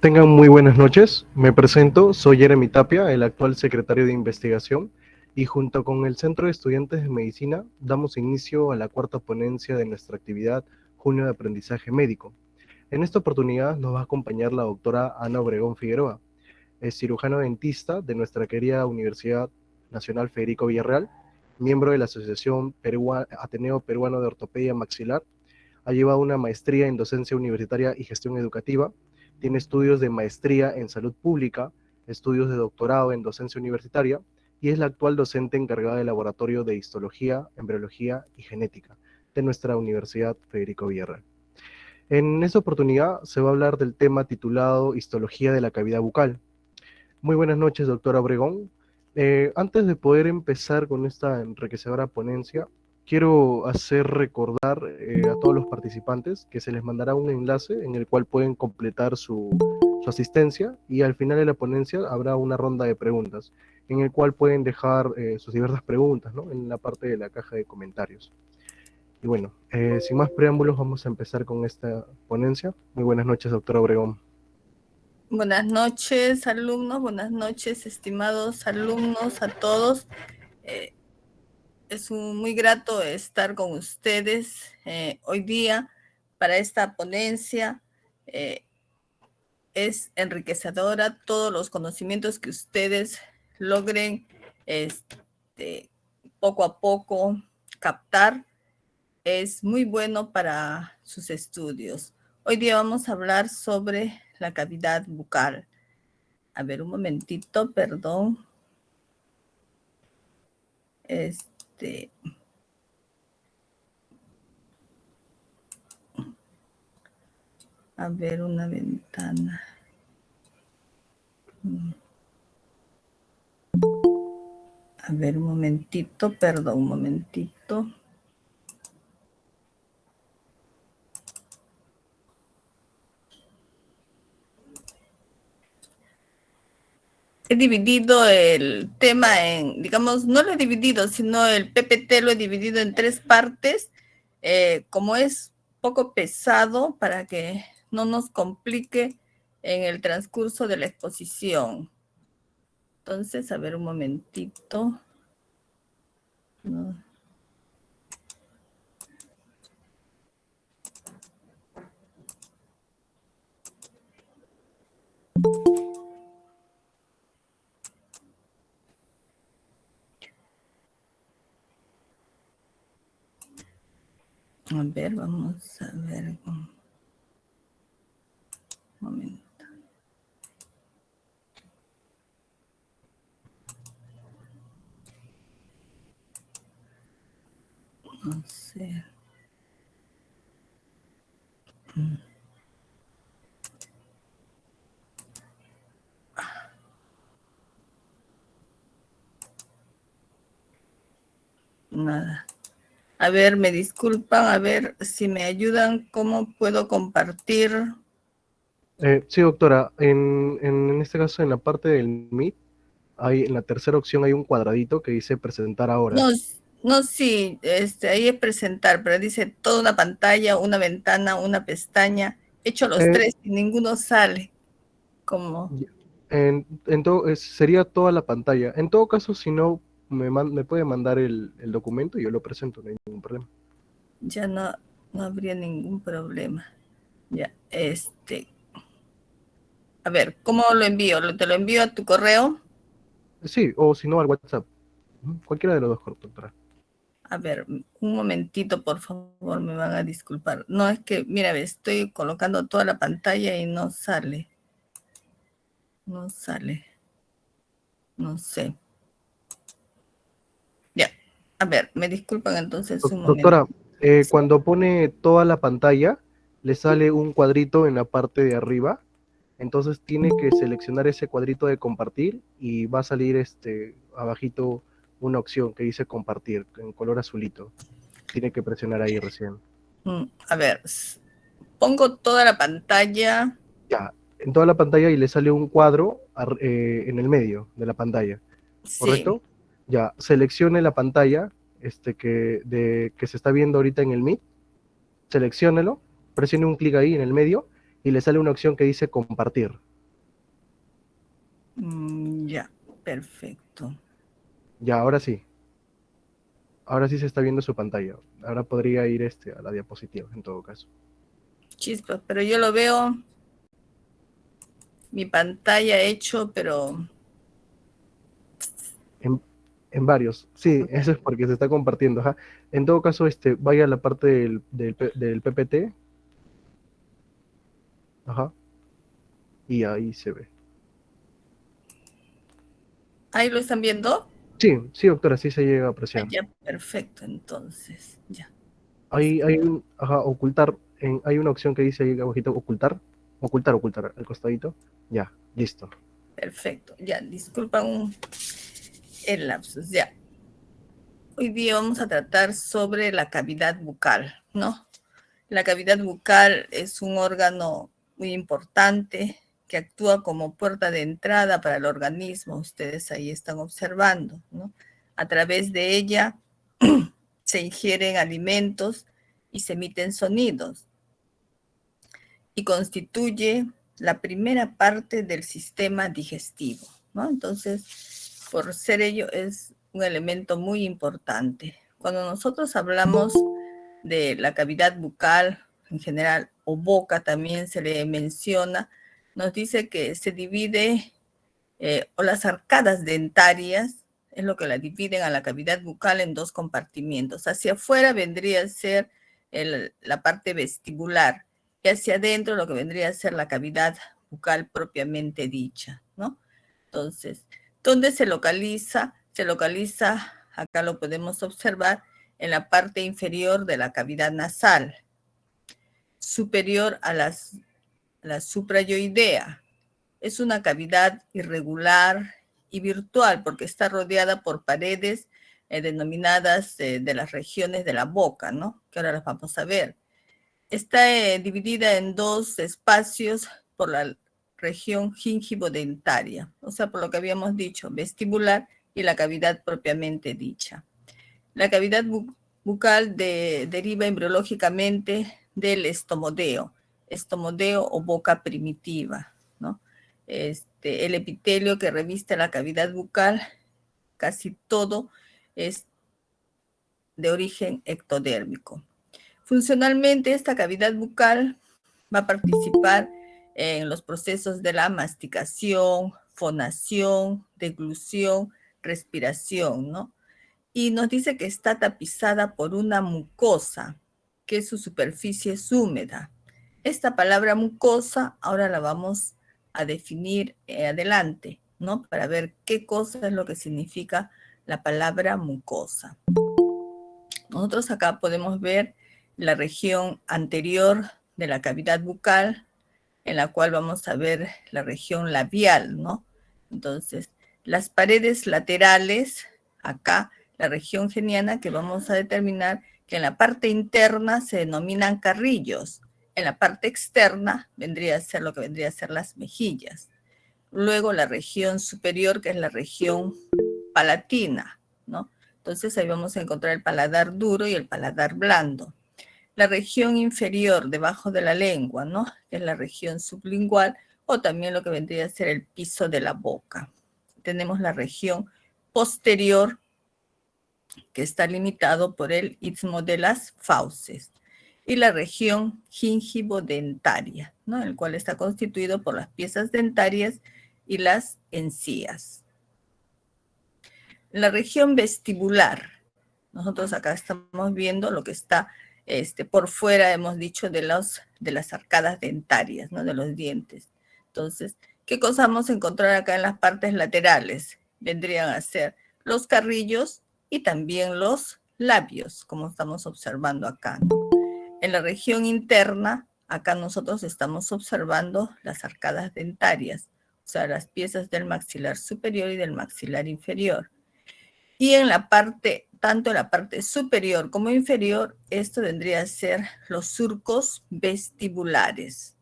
Tengan muy buenas noches. Me presento, soy Jeremy Tapia, el actual secretario de investigación, y junto con el Centro de Estudiantes de Medicina damos inicio a la cuarta ponencia de nuestra actividad Junio de Aprendizaje Médico. En esta oportunidad nos va a acompañar la doctora Ana Obregón Figueroa, es cirujano dentista de nuestra querida Universidad Nacional Federico Villarreal, miembro de la Asociación Ateneo Peruano de Ortopedia Maxilar. Ha llevado una maestría en docencia universitaria y gestión educativa. Tiene estudios de maestría en salud pública, estudios de doctorado en docencia universitaria y es la actual docente encargada del laboratorio de histología, embriología y genética de nuestra Universidad Federico Villarreal. En esta oportunidad se va a hablar del tema titulado Histología de la cavidad bucal. Muy buenas noches, doctora Obregón. Antes de poder empezar con esta enriquecedora ponencia, quiero hacer recordar a todos los participantes que se les mandará un enlace en el cual pueden completar su asistencia y al final de la ponencia habrá una ronda de preguntas en el cual pueden dejar sus diversas preguntas, ¿no?, en la parte de la caja de comentarios. Y bueno, sin más preámbulos, vamos a empezar con esta ponencia. Muy buenas noches, doctora Obregón. Buenas noches, alumnos, buenas noches, estimados alumnos, a todos. Es muy grato estar con ustedes hoy día para esta ponencia. Es enriquecedora, todos los conocimientos que ustedes logren poco a poco captar. Es muy bueno para sus estudios. Hoy día vamos a hablar sobre la cavidad bucal. A ver, un momentito, perdón. A ver, una ventana. A ver, un momentito, perdón, un momentito. He dividido el tema en, digamos, no lo he dividido, sino el PPT lo he dividido en 3 partes. Como es poco pesado, para que no nos complique en el transcurso de la exposición. Entonces, a ver, un momentito. No. A ver, vamos a ver. Un momento. No sé. Nada. A ver, me disculpan, a ver si me ayudan, ¿cómo puedo compartir? Sí, doctora, en este caso en la parte del Meet En la tercera opción hay un cuadradito que dice presentar ahora. No, no, sí, ahí es presentar, pero dice toda una pantalla, una ventana, una pestaña, hecho los Eh, tres y ninguno sale. Como sería toda la pantalla. En todo caso, si no, me puede mandar el documento y yo lo presento, no hay ningún problema. ya no habría ningún problema. Ya, a ver, ¿cómo lo envío? ¿Te lo envío a tu correo? Sí, o si no, al WhatsApp. Cualquiera de los dos, doctora. A ver, un momentito, por favor, me van a disculpar. No, es que, mira, estoy colocando toda la pantalla y no sale. No sale. No sé. Ya. A ver, me disculpan entonces un momento. Doctora, cuando pone toda la pantalla, le sale un cuadrito en la parte de arriba. Entonces tiene que seleccionar ese cuadrito de compartir y va a salir abajito una opción que dice compartir en color azulito. Tiene que presionar ahí recién. A ver, pongo toda la pantalla. Ya, en toda la pantalla y le sale un cuadro en el medio de la pantalla, Sí. ¿correcto? Ya, seleccione la pantalla que se está viendo ahorita en el Meet, selecciónelo, presione un clic ahí en el medio y le sale una opción que dice compartir. Ya, perfecto. Ya, ahora sí. Ahora sí se está viendo su pantalla. Ahora podría ir a la diapositiva, en todo caso. Chispas, pero yo lo veo mi pantalla hecho, pero En, en varios. Sí, eso es porque se está compartiendo. Ajá. En todo caso, vaya a la parte del PPT. Ajá. Y ahí se ve. ahí lo están viendo. Sí, sí, doctora, sí se llega a apreciar. Ya, perfecto, entonces, ya. Ajá, ocultar. Hay una opción que dice ahí abajito, ocultar. Ocultar, al costadito. Ya, listo. Perfecto, ya, disculpa el lapsus, ya. Hoy día vamos a tratar sobre la cavidad bucal, ¿no? La cavidad bucal es un órgano muy importante que actúa como puerta de entrada para el organismo. Ustedes ahí están observando, ¿no? A través de ella se ingieren alimentos y se emiten sonidos y constituye la primera parte del sistema digestivo, ¿no? Entonces, por ser ello, es un elemento muy importante. Cuando nosotros hablamos de la cavidad bucal en general, o boca también se le menciona, nos dice que se divide, o las arcadas dentarias, es lo que la dividen a la cavidad bucal en dos compartimientos. Hacia afuera vendría a ser la parte vestibular, y hacia adentro lo que vendría a ser la cavidad bucal propiamente dicha, ¿no? Entonces, ¿dónde se localiza? Se localiza, acá lo podemos observar, en la parte inferior de la cavidad nasal, superior a la suprayoidea. Es una cavidad irregular y virtual porque está rodeada por paredes denominadas de las regiones de la boca, ¿no? Que ahora las vamos a ver. Está dividida en dos espacios por la región gingivodentaria, o sea, por lo que habíamos dicho, vestibular y la cavidad propiamente dicha. La cavidad bucal deriva embriológicamente del estomodeo o boca primitiva, ¿no? El epitelio que reviste la cavidad bucal, casi todo es de origen ectodérmico. Funcionalmente, esta cavidad bucal va a participar en los procesos de la masticación, fonación, deglución, respiración, ¿no? Y nos dice que está tapizada por una mucosa, que su superficie es húmeda. Esta palabra mucosa ahora la vamos a definir adelante, ¿no? Para ver qué cosa es lo que significa la palabra mucosa. Nosotros acá podemos ver la región anterior de la cavidad bucal, en la cual vamos a ver la región labial, ¿no? Entonces, las paredes laterales, acá, la región geniana, que vamos a determinar que en la parte interna se denominan carrillos, en la parte externa vendría a ser lo que vendría a ser las mejillas. Luego la región superior, que es la región palatina, ¿no? Entonces ahí vamos a encontrar el paladar duro y el paladar blando. La región inferior, debajo de la lengua, ¿no? Que es la región sublingual, o también lo que vendría a ser el piso de la boca. Tenemos la región posterior, que está limitado por el istmo de las fauces, y la región gingivo-dentaria, ¿no? El cual está constituido por las piezas dentarias y las encías. La región vestibular, nosotros acá estamos viendo lo que está por fuera, hemos dicho, de las arcadas dentarias, ¿no? De los dientes. Entonces, ¿qué cosa vamos a encontrar acá en las partes laterales? Vendrían a ser los carrillos y también los labios, como estamos observando acá, ¿no? En la región interna, acá nosotros estamos observando las arcadas dentarias, o sea, las piezas del maxilar superior y del maxilar inferior. Y en la parte, tanto en la parte superior como inferior, esto vendría a ser los surcos vestibulares.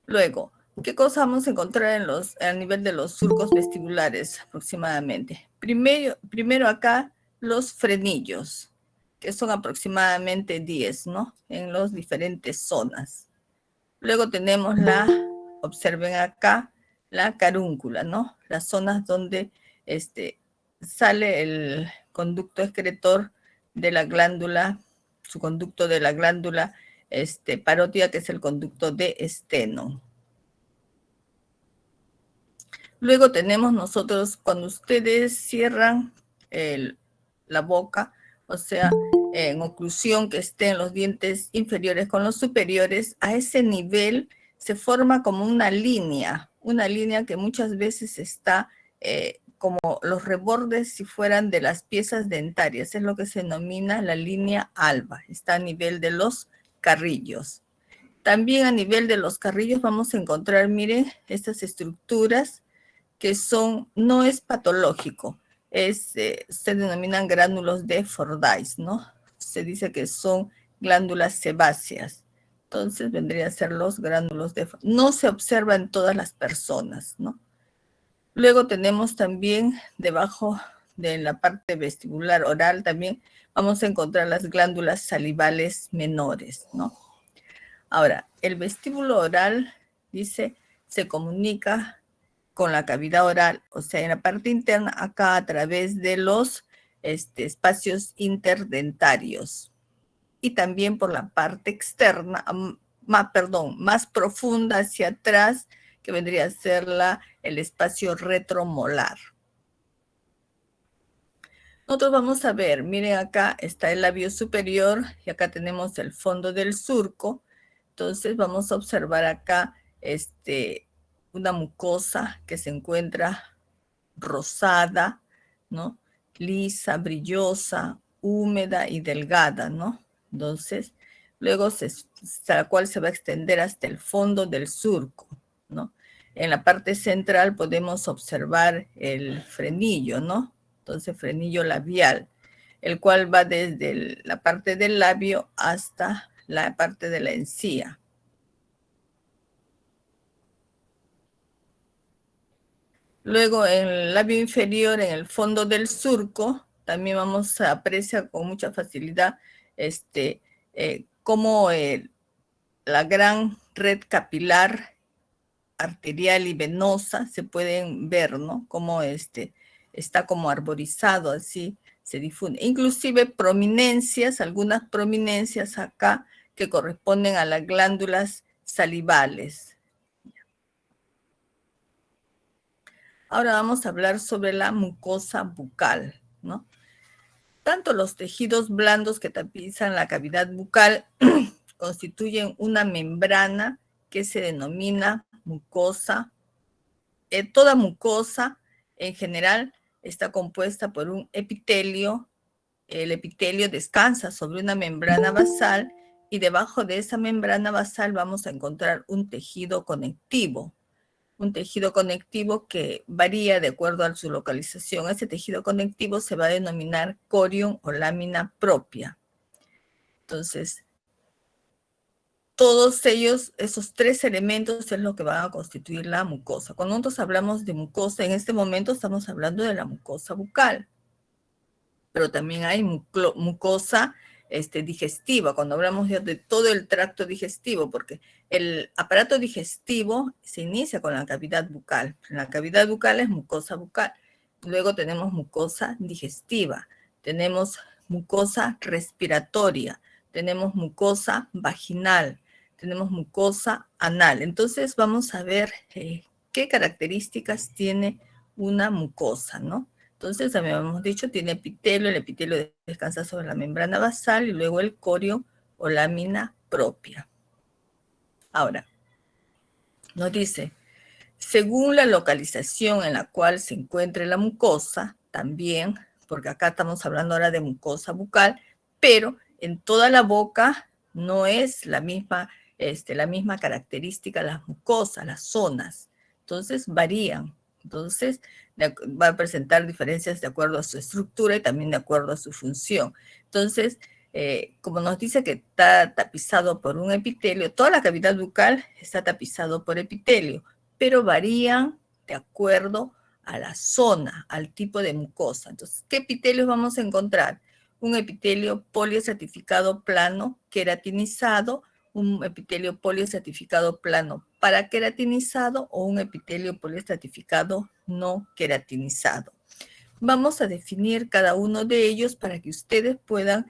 Luego, ¿qué cosa vamos a encontrar a nivel de los surcos vestibulares aproximadamente? Primero acá los frenillos, que son aproximadamente 10, ¿no? En las diferentes zonas. Luego tenemos observen acá, la carúncula, ¿no? Las zonas donde sale el conducto excretor de la glándula, su conducto de la glándula parótida, que es el conducto de Stenón. Luego tenemos nosotros, cuando ustedes cierran la boca, o sea, en oclusión que estén los dientes inferiores con los superiores, a ese nivel se forma como una línea que muchas veces está como los rebordes si fueran de las piezas dentarias, es lo que se denomina la línea alba, está a nivel de los carrillos. También a nivel de los carrillos vamos a encontrar, miren, estas estructuras que no es patológico, se denominan gránulos de Fordyce, ¿no? Se dice que son glándulas sebáceas. Entonces vendría a ser los gránulos de Fordyce. No se observa en todas las personas, ¿no? Luego tenemos también debajo de la parte vestibular oral también vamos a encontrar las glándulas salivales menores, ¿no? Ahora, el vestíbulo oral, dice, se comunica con la cavidad oral, o sea, en la parte interna, acá a través de los espacios interdentarios. Y también por la parte externa, más profunda hacia atrás, que vendría a ser el espacio retromolar. Nosotros vamos a ver, miren acá está el labio superior y acá tenemos el fondo del surco. Entonces vamos a observar acá una mucosa que se encuentra rosada, ¿no? Lisa, brillosa, húmeda y delgada, ¿no? Entonces, luego la cual se va a extender hasta el fondo del surco, ¿no? En la parte central podemos observar el frenillo, ¿no? Entonces, frenillo labial, el cual va desde la parte del labio hasta la parte de la encía. Luego en el labio inferior, en el fondo del surco, también vamos a apreciar con mucha facilidad cómo la gran red capilar arterial y venosa se pueden ver, ¿no? Cómo está como arborizado, así se difunde. Inclusive prominencias, algunas prominencias acá que corresponden a las glándulas salivales. Ahora vamos a hablar sobre la mucosa bucal, ¿no? Tanto los tejidos blandos que tapizan la cavidad bucal constituyen una membrana que se denomina mucosa. Toda mucosa, en general, está compuesta por un epitelio. El epitelio descansa sobre una membrana basal y debajo de esa membrana basal vamos a encontrar un tejido conectivo. Un tejido conectivo que varía de acuerdo a su localización. Ese tejido conectivo se va a denominar corion o lámina propia. Entonces, todos ellos, esos tres elementos es lo que van a constituir la mucosa. Cuando nosotros hablamos de mucosa, en este momento estamos hablando de la mucosa bucal, pero también hay mucosa digestiva, cuando hablamos ya de todo el tracto digestivo, porque el aparato digestivo se inicia con la cavidad bucal. La cavidad bucal es mucosa bucal. Luego tenemos mucosa digestiva, tenemos mucosa respiratoria, tenemos mucosa vaginal, tenemos mucosa anal. Entonces vamos a ver qué características tiene una mucosa, ¿no? Entonces, también hemos dicho, tiene epitelio, el epitelio descansa sobre la membrana basal y luego el corio o lámina propia. Ahora, nos dice, según la localización en la cual se encuentre la mucosa, también, porque acá estamos hablando ahora de mucosa bucal, pero en toda la boca no es la misma característica las mucosas, las zonas. Entonces, varían. Entonces, va a presentar diferencias de acuerdo a su estructura y también de acuerdo a su función. Entonces, como nos dice que está tapizado por un epitelio, toda la cavidad bucal está tapizado por epitelio, pero varían de acuerdo a la zona, al tipo de mucosa. Entonces, ¿qué epitelios vamos a encontrar? Un epitelio poliestratificado plano queratinizado, un epitelio poliestratificado plano paraqueratinizado o un epitelio poliestratificado no queratinizado. Vamos a definir cada uno de ellos para que ustedes puedan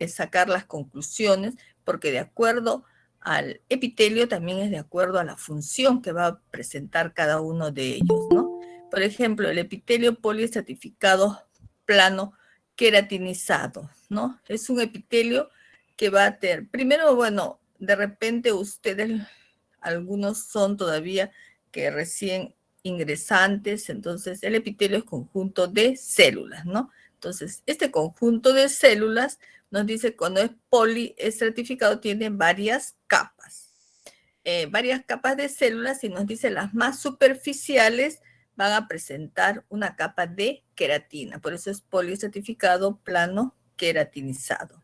sacar las conclusiones, porque de acuerdo al epitelio también es de acuerdo a la función que va a presentar cada uno de ellos, ¿no? Por ejemplo, el epitelio poliestratificado plano queratinizado, ¿no? Es un epitelio que va a tener, primero, bueno, de repente ustedes, algunos son todavía que recién ingresantes, entonces el epitelio es conjunto de células, ¿no? Entonces, este conjunto de células nos dice cuando es poliestratificado tiene varias capas de células y nos dice las más superficiales van a presentar una capa de queratina, por eso es poliestratificado plano queratinizado.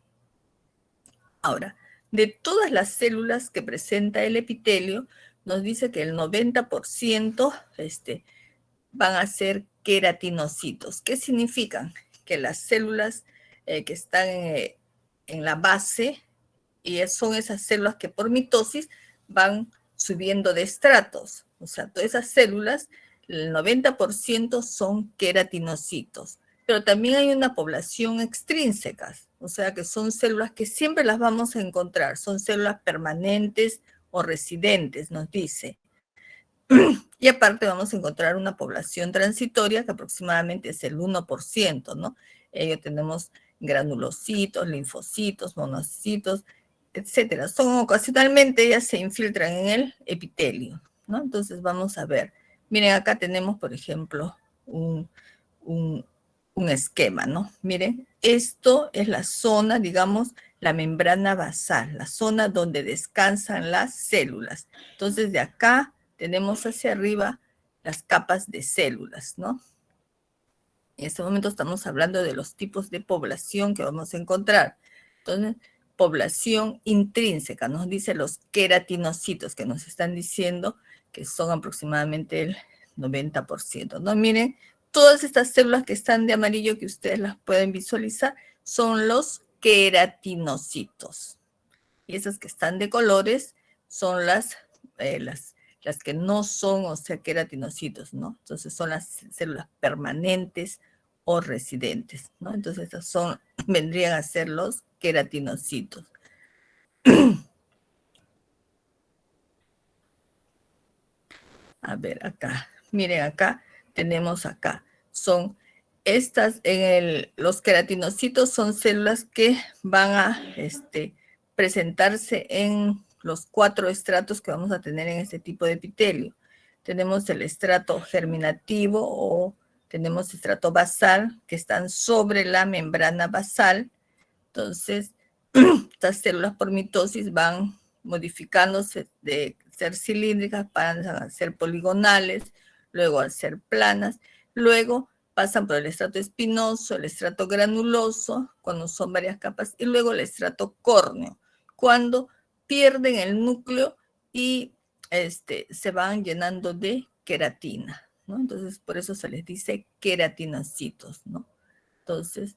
Ahora, de todas las células que presenta el epitelio, nos dice que el 90% van a ser queratinocitos. ¿Qué significan? Que las células que están en la base, y son esas células que por mitosis van subiendo de estratos. O sea, todas esas células, el 90% son queratinocitos. Pero también hay una población extrínsecas, o sea, que son células que siempre las vamos a encontrar, son células permanentes o residentes, nos dice. Y aparte vamos a encontrar una población transitoria que aproximadamente es el 1%, ¿no? Tenemos granulocitos, linfocitos, monocitos, etcétera. Ocasionalmente ellas se infiltran en el epitelio, ¿no? Entonces vamos a ver. Miren, acá tenemos, por ejemplo, un esquema, ¿no? Miren, esto es la zona, digamos, la membrana basal, la zona donde descansan las células. Entonces, de acá tenemos hacia arriba las capas de células, ¿no? En este momento estamos hablando de los tipos de población que vamos a encontrar. Entonces, población intrínseca, nos dice los queratinocitos que nos están diciendo que son aproximadamente el 90%, ¿no? Miren, todas estas células que están de amarillo que ustedes las pueden visualizar son los queratinocitos. Y esas que están de colores son las que no son, o sea, queratinocitos, ¿no? Entonces son las células permanentes o residentes, ¿no? Entonces estas vendrían a ser los queratinocitos. A ver, acá, miren acá, tenemos acá, son estas, los queratinocitos son células que van a presentarse en los 4 estratos que vamos a tener en este tipo de epitelio. Tenemos el estrato germinativo o tenemos estrato basal que están sobre la membrana basal. Entonces, estas células por mitosis van modificándose de ser cilíndricas, pasan a ser poligonales, luego a ser planas, luego pasan por el estrato espinoso, el estrato granuloso, cuando son varias capas, y luego el estrato córneo. cuando pierden el núcleo y se van llenando de queratina, ¿no? Entonces, por eso se les dice queratinocitos, ¿no? Entonces,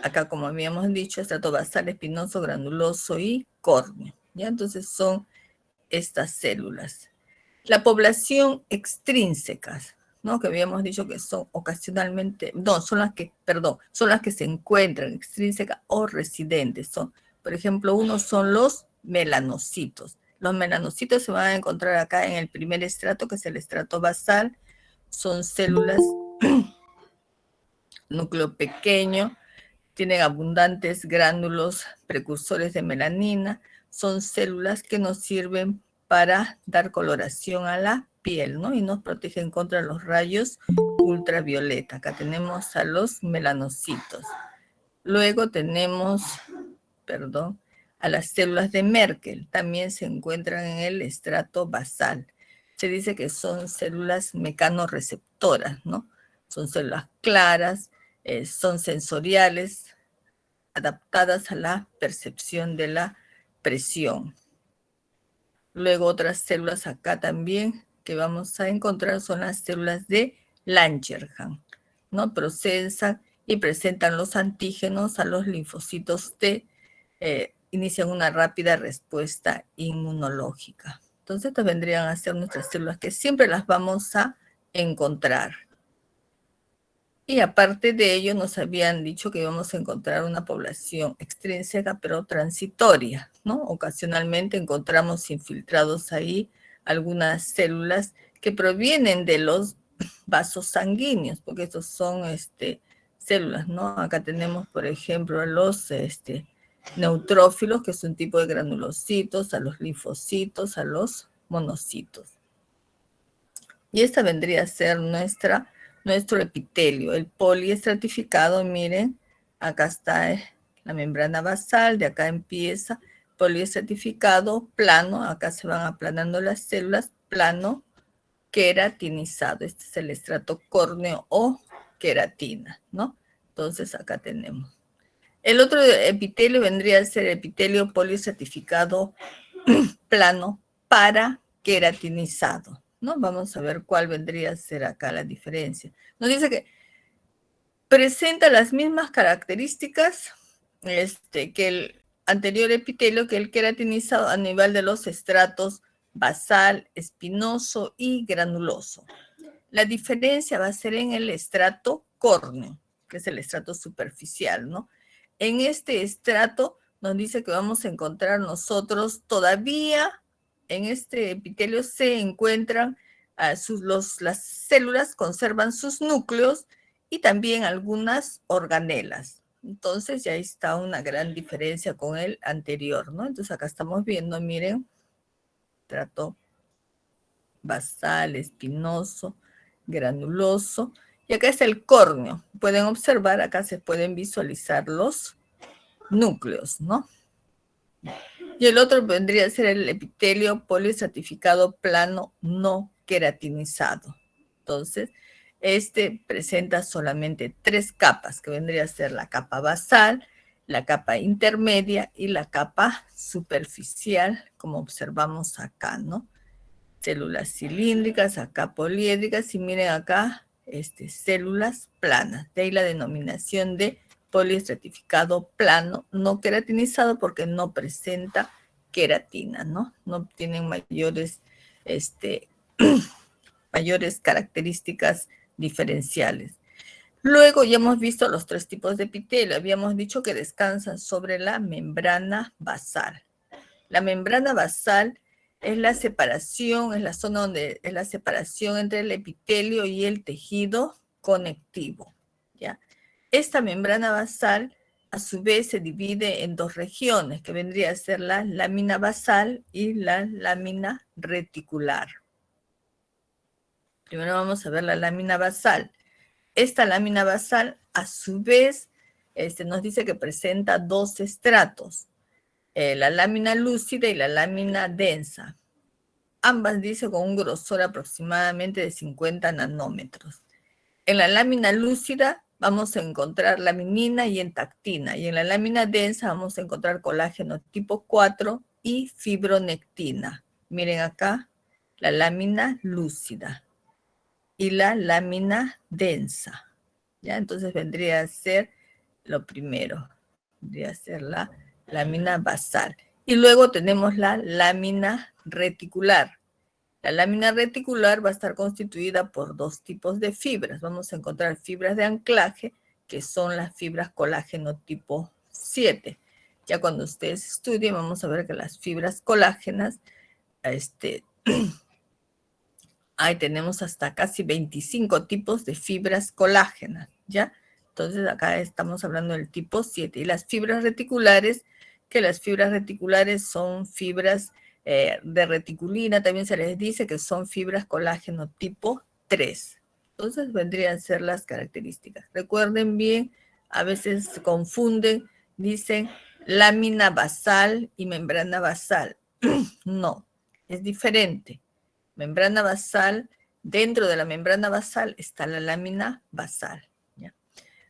acá, como habíamos dicho, estrato basal, espinoso, granuloso y córneo, ¿ya? Entonces, son estas células. La población extrínsecas, ¿no? Que habíamos dicho que son ocasionalmente, no, son las que se encuentran extrínsecas o residentes. Son, por ejemplo, unos son los melanocitos. Los melanocitos se van a encontrar acá en el primer estrato, que es el estrato basal. Son células núcleo pequeño, tienen abundantes gránulos precursores de melanina, son células que nos sirven para dar coloración a la piel, ¿no? Y nos protegen contra los rayos ultravioleta. Acá tenemos a los melanocitos. Luego tenemos, a las células de Merkel. También se encuentran en el estrato basal. Se dice que son células mecanorreceptoras, ¿no? Son células claras, son sensoriales, adaptadas a la percepción de la presión. Luego otras células acá también que vamos a encontrar son las células de Langerhans, ¿no? Procesan y presentan los antígenos a los linfocitos T, inician una rápida respuesta inmunológica. Entonces, estas vendrían a ser nuestras células que siempre las vamos a encontrar. Y aparte de ello, nos habían dicho que íbamos a encontrar una población extrínseca, pero transitoria, ¿no? Ocasionalmente encontramos infiltrados ahí algunas células que provienen de los vasos sanguíneos, porque estos son células, ¿no? Acá tenemos, por ejemplo, a los neutrófilos, que es un tipo de granulocitos, a los linfocitos, a los monocitos. Y esta vendría a ser nuestro epitelio, el poliestratificado. Miren, acá está la membrana basal, de acá empieza poliestratificado, plano, acá se van aplanando las células, plano, queratinizado. Este es el estrato córneo o queratina, ¿no? Entonces acá tenemos. El otro epitelio vendría a ser epitelio poliestratificado plano para queratinizado, ¿no? Vamos a ver cuál vendría a ser acá la diferencia. Nos dice que presenta las mismas características que el anterior epitelio, que el queratinizado a nivel de los estratos basal, espinoso y granuloso. La diferencia va a ser en el estrato córneo, que es el estrato superficial, ¿no? En este estrato nos dice que vamos a encontrar nosotros todavía, en este epitelio se encuentran las células, conservan sus núcleos y también algunas organelas. Entonces ya está una gran diferencia con el anterior, ¿no? Entonces acá estamos viendo, miren, estrato basal, espinoso, granuloso. Y acá está el córneo. Pueden observar, acá se pueden visualizar los núcleos, ¿no? Y el otro vendría a ser el epitelio poliestratificado plano no queratinizado. Entonces, este presenta solamente 3 capas, que vendría a ser la capa basal, la capa intermedia y la capa superficial, como observamos acá, ¿no? Células cilíndricas, acá poliédricas, y miren acá, células planas. De ahí la denominación de poliestratificado plano, no queratinizado, porque no presenta queratina, ¿no? No tienen mayores características diferenciales. Luego ya hemos visto los 3 tipos de epitelio. Habíamos dicho que descansan sobre la membrana basal. La membrana basal es la separación, es la zona donde es la separación entre el epitelio y el tejido conectivo, ¿ya? Esta membrana basal, a su vez, se divide en 2 regiones, que vendría a ser la lámina basal y la lámina reticular. Primero vamos a ver la lámina basal. Esta lámina basal, a su vez, nos dice que presenta 2 estratos. La lámina lúcida y la lámina densa. Ambas dice con un grosor aproximadamente de 50 nanómetros. En la lámina lúcida vamos a encontrar laminina y entactina. Y en la lámina densa vamos a encontrar colágeno tipo 4 y fibronectina. Miren acá, la lámina lúcida y la lámina densa. ¿Ya? Entonces vendría a ser lo primero. Vendría a ser la lámina basal. Y luego tenemos la lámina reticular. La lámina reticular va a estar constituida por dos tipos de fibras. Vamos a encontrar fibras de anclaje, que son las fibras colágeno tipo 7. Ya cuando ustedes estudien, vamos a ver que las fibras colágenas, ahí tenemos hasta casi 25 tipos de fibras colágenas, ¿ya? Entonces acá estamos hablando del tipo 7. Y las fibras reticulares, que las fibras reticulares son fibras de reticulina, también se les dice que son fibras colágeno tipo 3. Entonces vendrían a ser las características. Recuerden bien, a veces se confunden, dicen lámina basal y membrana basal. No, es diferente. Membrana basal, dentro de la membrana basal está la lámina basal. ¿Ya?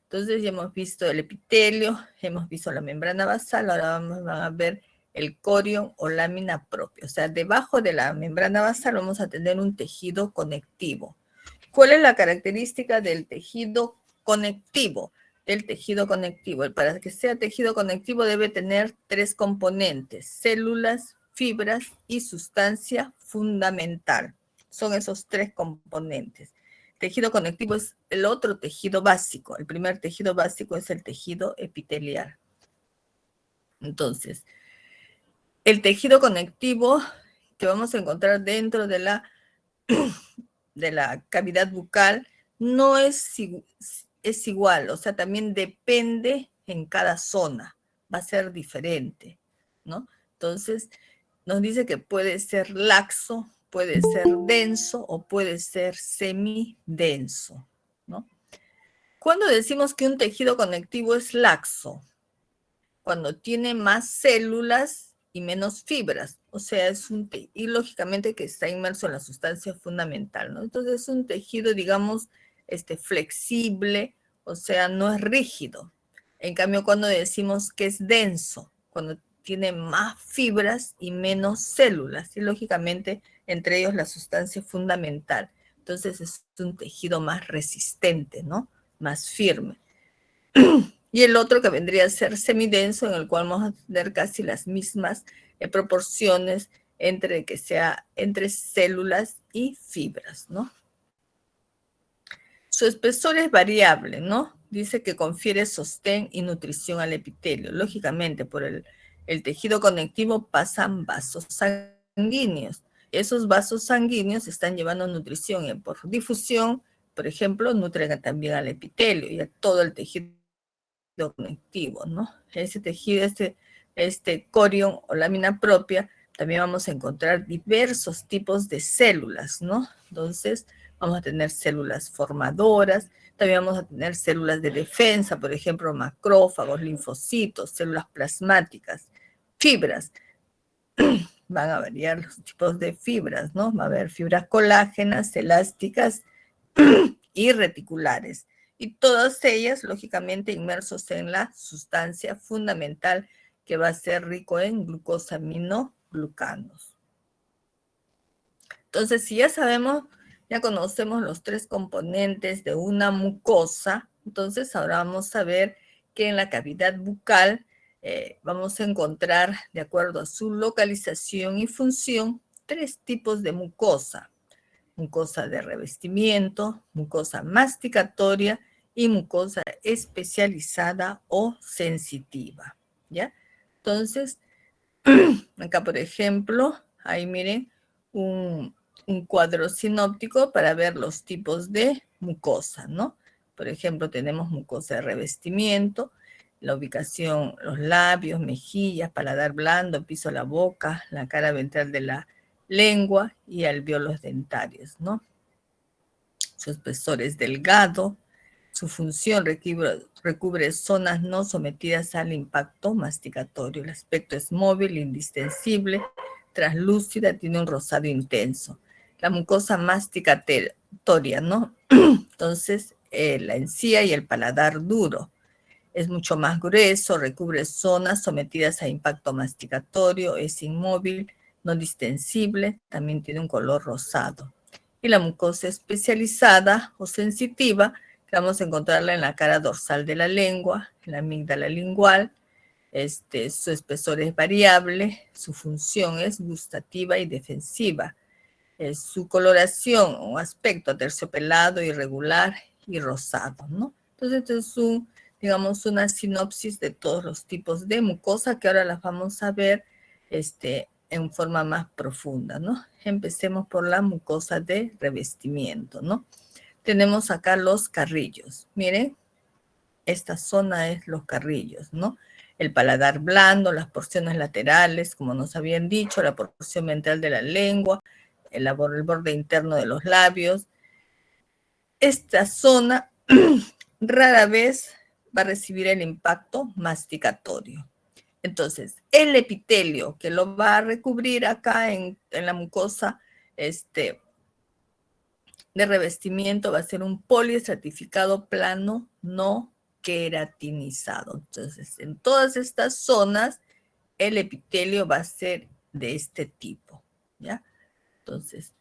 Entonces ya hemos visto el epitelio, hemos visto la membrana basal, ahora van a ver el corion o lámina propia. O sea, debajo de la membrana basal vamos a tener un tejido conectivo. ¿Cuál es la característica del tejido conectivo? Para que sea tejido conectivo debe tener 3 componentes: células, fibras y sustancia fundamental. Son esos 3 componentes. Tejido conectivo es el otro tejido básico. El primer tejido básico es el tejido epitelial. Entonces, el tejido conectivo que vamos a encontrar dentro de la cavidad bucal no es igual, o sea, también depende en cada zona, va a ser diferente, ¿no? Entonces, nos dice que puede ser laxo, puede ser denso o puede ser semidenso, ¿no? ¿Cuándo decimos que un tejido conectivo es laxo? Cuando tiene más células y menos fibras, o sea, y lógicamente que está inmerso en la sustancia fundamental, ¿no? Entonces es un tejido, digamos, flexible, o sea, no es rígido. En cambio, cuando decimos que es denso, cuando tiene más fibras y menos células, y lógicamente entre ellos la sustancia fundamental. Entonces es un tejido más resistente, ¿no? Más firme. Y el otro que vendría a ser semidenso, en el cual vamos a tener casi las mismas proporciones entre células y fibras, ¿no? Su espesor es variable, ¿no? Dice que confiere sostén y nutrición al epitelio. Lógicamente, por el tejido conectivo pasan vasos sanguíneos. Esos vasos sanguíneos están llevando nutrición y por difusión, por ejemplo, nutren también al epitelio y a todo el tejido conectivo, ¿no? Ese tejido, corion o lámina propia, también vamos a encontrar diversos tipos de células, ¿no? Entonces, vamos a tener células formadoras, también vamos a tener células de defensa, por ejemplo, macrófagos, linfocitos, células plasmáticas, fibras. Van a variar los tipos de fibras, ¿no? Va a haber fibras colágenas, elásticas y reticulares. Y todas ellas, lógicamente, inmersos en la sustancia fundamental que va a ser rico en glucosaminoglucanos. Entonces, si ya sabemos, ya conocemos los 3 componentes de una mucosa, entonces ahora vamos a ver que en la cavidad bucal vamos a encontrar, de acuerdo a su localización y función, 3 tipos de mucosa. Mucosa de revestimiento, mucosa masticatoria y mucosa especializada o sensitiva, ¿ya? Entonces, acá, por ejemplo, ahí miren un cuadro sinóptico para ver los tipos de mucosa, ¿no? Por ejemplo, tenemos mucosa de revestimiento, la ubicación, los labios, mejillas, paladar blando, piso de la boca, la cara ventral de la lengua y alvéolos dentarios, ¿no? Su espesor es delgado, su función recubre zonas no sometidas al impacto masticatorio. El aspecto es móvil, indistensible, translúcida, tiene un rosado intenso. La mucosa masticatoria, ¿no? Entonces, la encía y el paladar duro. Es mucho más grueso, recubre zonas sometidas a impacto masticatorio, es inmóvil, no distensible, también tiene un color rosado. Y la mucosa especializada o sensitiva, que vamos a encontrarla en la cara dorsal de la lengua, en la amígdala lingual. Su espesor es variable, su función es gustativa y defensiva. Su coloración o aspecto aterciopelado, irregular y rosado, ¿no? Entonces, esto es digamos, una sinopsis de todos los tipos de mucosa que ahora las vamos a ver en forma más profunda, ¿no? Empecemos por la mucosa de revestimiento, ¿no? Tenemos acá los carrillos. Miren, esta zona es los carrillos, ¿no? El paladar blando, las porciones laterales, como nos habían dicho, la porción ventral de la lengua, el borde interno de los labios. Esta zona rara vez va a recibir el impacto masticatorio. Entonces, el epitelio que lo va a recubrir acá en la mucosa de revestimiento va a ser un poliestratificado plano no queratinizado. Entonces, en todas estas zonas, el epitelio va a ser de este tipo, ¿ya? Entonces,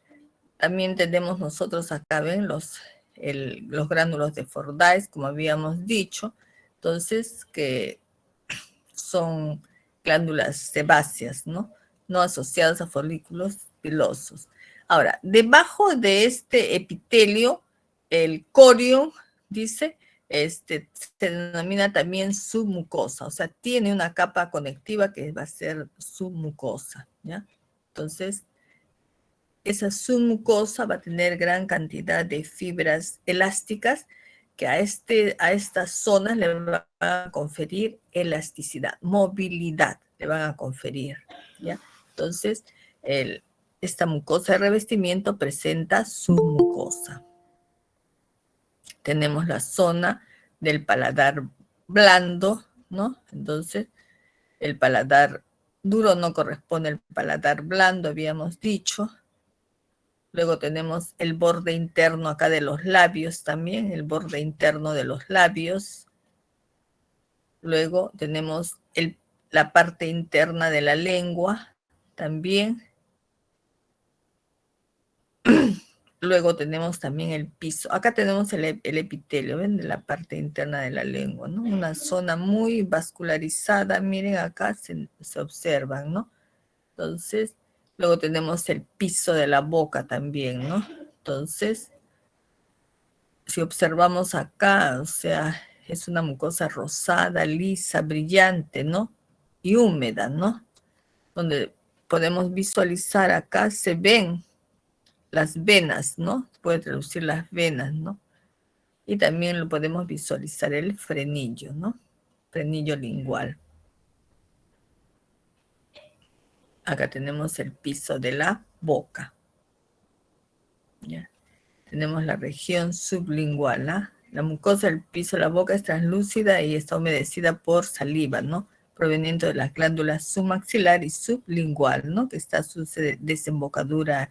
también tenemos nosotros acá, ven, los gránulos de Fordyce, como habíamos dicho, entonces, que son glándulas sebáceas, ¿no? No asociadas a folículos pilosos. Ahora, debajo de este epitelio, el corion, dice, se denomina también submucosa, o sea, tiene una capa conectiva que va a ser submucosa, ¿ya? Entonces, esa submucosa va a tener gran cantidad de fibras elásticas que a estas zonas le van a conferir elasticidad, movilidad, le van a conferir, ¿ya? Entonces, esta mucosa de revestimiento presenta submucosa. Tenemos la zona del paladar blando, ¿no? Entonces, el paladar duro no corresponde al paladar blando, habíamos dicho. Luego tenemos el borde interno acá de los labios también, el borde interno de los labios. Luego tenemos la parte interna de la lengua también. Luego tenemos también el piso. Acá tenemos el epitelio, ¿ven? De la parte interna de la lengua, ¿no? Una zona muy vascularizada, miren acá se observan, ¿no? Entonces, luego tenemos el piso de la boca también, ¿no? Entonces, si observamos acá, o sea, es una mucosa rosada, lisa, brillante, ¿no? Y húmeda, ¿no? Donde podemos visualizar acá, se ven las venas, ¿no? Puede traducir las venas, ¿no? Y también lo podemos visualizar el frenillo, ¿no? Frenillo lingual. Acá tenemos el piso de la boca. ¿Ya? Tenemos la región sublingual, ¿ah? La mucosa del piso de la boca es translúcida y está humedecida por saliva, ¿no? Proveniente de las glándulas submaxilar y sublingual, ¿no? Que está su desembocadura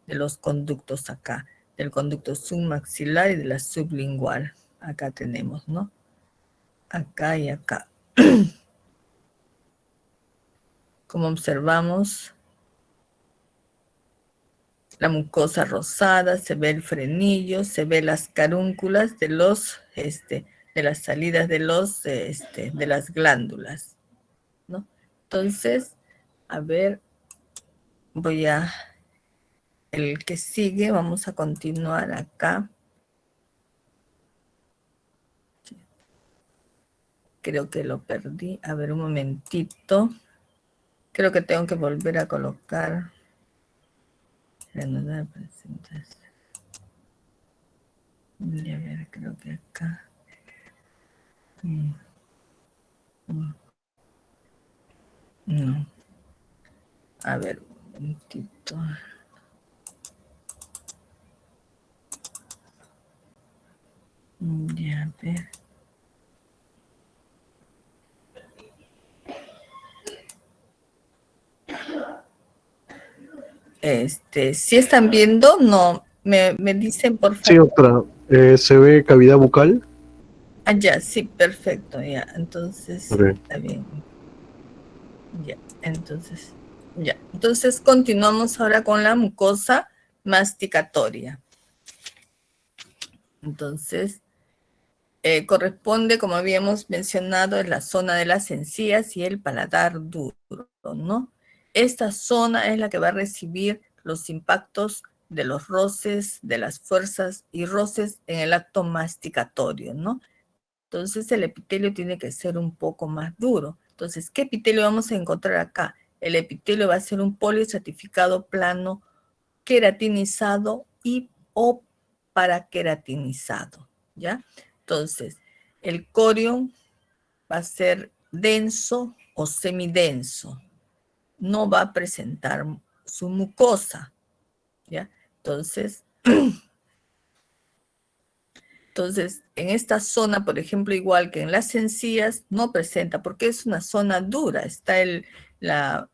de los conductos acá, del conducto submaxilar y de la sublingual. Acá tenemos, ¿no? Acá y acá. Como observamos, la mucosa rosada, se ve el frenillo, se ve las carúnculas de de las salidas de de las glándulas, ¿no? Entonces, a ver, el que sigue, vamos a continuar acá. Creo que lo perdí. A ver, un momentito. Creo que tengo que volver a colocar. Reanudar presentación. Y a ver, creo que acá. No. A ver, un momentito. Ya, a ver. Si están viendo, no, me dicen por favor. Sí, doctora. ¿Se ve cavidad bucal? Ah, ya, sí, perfecto, ya. Entonces, Ok. está bien. Ya, entonces, ya. Entonces, continuamos ahora con la mucosa masticatoria. Entonces, corresponde, como habíamos mencionado, en la zona de las encías y el paladar duro, ¿no? Esta zona es la que va a recibir los impactos de los roces, de las fuerzas y roces en el acto masticatorio, ¿no? Entonces el epitelio tiene que ser un poco más duro. Entonces, ¿qué epitelio vamos a encontrar acá? El epitelio va a ser un poliestratificado plano, queratinizado y o paraqueratinizado, ¿ya? Entonces, el corion va a ser denso o semidenso. No va a presentar su mucosa, ¿ya? Entonces, en esta zona, por ejemplo, igual que en las encías, no presenta, porque es una zona dura, está la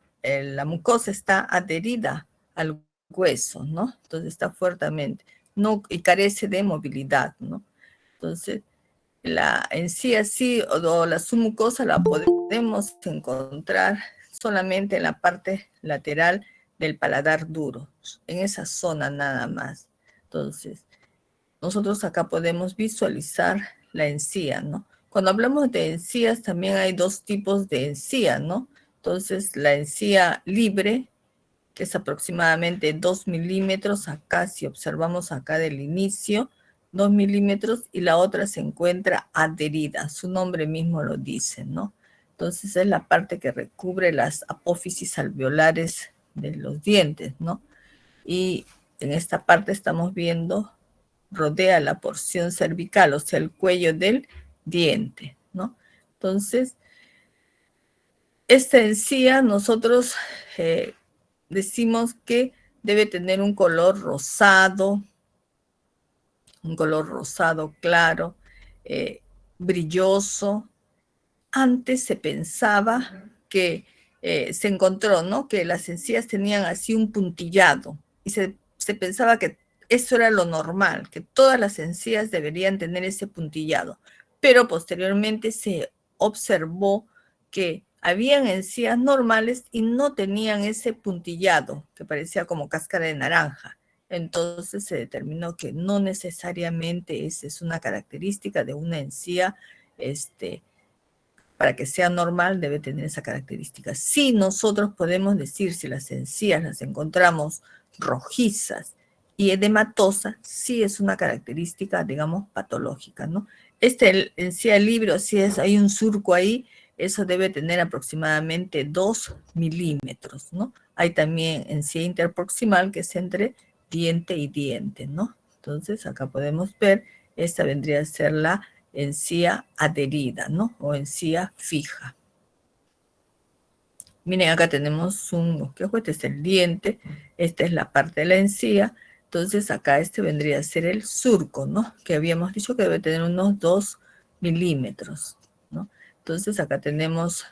mucosa está adherida al hueso, ¿no? Entonces está fuertemente, no, y carece de movilidad, ¿no? Entonces, la encía sí, o la submucosa la podemos encontrar solamente en la parte lateral del paladar duro, en esa zona nada más. Entonces, nosotros acá podemos visualizar la encía, ¿no? Cuando hablamos de encías, también hay dos tipos de encía, ¿no? Entonces, la encía libre, que es aproximadamente 2 milímetros, acá si observamos acá del inicio, 2 milímetros, y la otra se encuentra adherida, su nombre mismo lo dice, ¿no? Entonces, es la parte que recubre las apófisis alveolares de los dientes, ¿no? Y en esta parte estamos viendo rodea la porción cervical, o sea, el cuello del diente, ¿no? Entonces, esta encía nosotros decimos que debe tener un color rosado claro, brilloso. Antes se pensaba que se encontró, ¿no? Que las encías tenían así un puntillado y se pensaba que eso era lo normal, que todas las encías deberían tener ese puntillado. Pero posteriormente se observó que habían encías normales y no tenían ese puntillado que parecía como cáscara de naranja. Entonces se determinó que no necesariamente esa es una característica de una encía, para que sea normal debe tener esa característica. Sí, nosotros podemos decir si las encías las encontramos rojizas y edematosas, sí es una característica, digamos, patológica, ¿no? Encía libre, si es, hay un surco ahí, eso debe tener aproximadamente 2 milímetros, ¿no? Hay también encía interproximal, que es entre diente y diente, ¿no? Entonces, acá podemos ver, esta vendría a ser la encía adherida, ¿no? O encía fija. Miren, acá tenemos un bosquejo, este es el diente, esta es la parte de la encía, entonces acá este vendría a ser el surco, ¿no? Que habíamos dicho que debe tener unos 2 milímetros, ¿no? Entonces acá tenemos,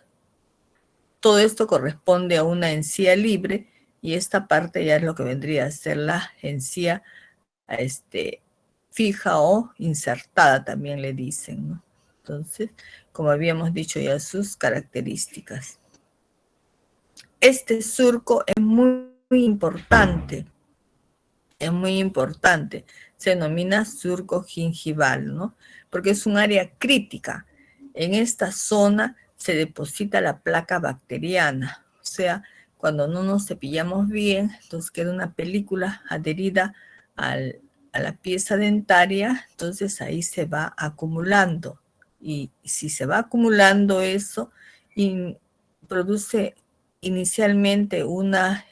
todo esto corresponde a una encía libre y esta parte ya es lo que vendría a ser la encía fija o insertada, también le dicen, ¿no? Entonces, como habíamos dicho ya, sus características. Este surco es muy importante, se denomina surco gingival, ¿no? Porque es un área crítica. En esta zona se deposita la placa bacteriana, o sea, cuando no nos cepillamos bien, entonces queda una película adherida a la pieza dentaria, entonces ahí se va acumulando. Y si se va acumulando eso, produce inicialmente una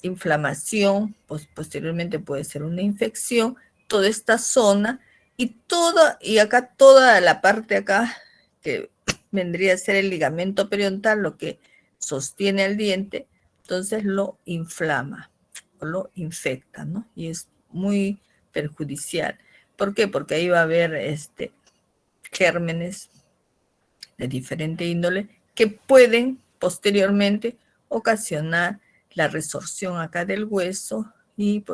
inflamación, pues posteriormente puede ser una infección, toda esta zona y acá toda la parte acá que vendría a ser el ligamento periodontal, lo que sostiene el diente, entonces lo inflama o lo infecta, ¿no? Y es muy perjudicial. ¿Por qué? Porque ahí va a haber gérmenes de diferente índole que pueden posteriormente ocasionar la resorción acá del hueso y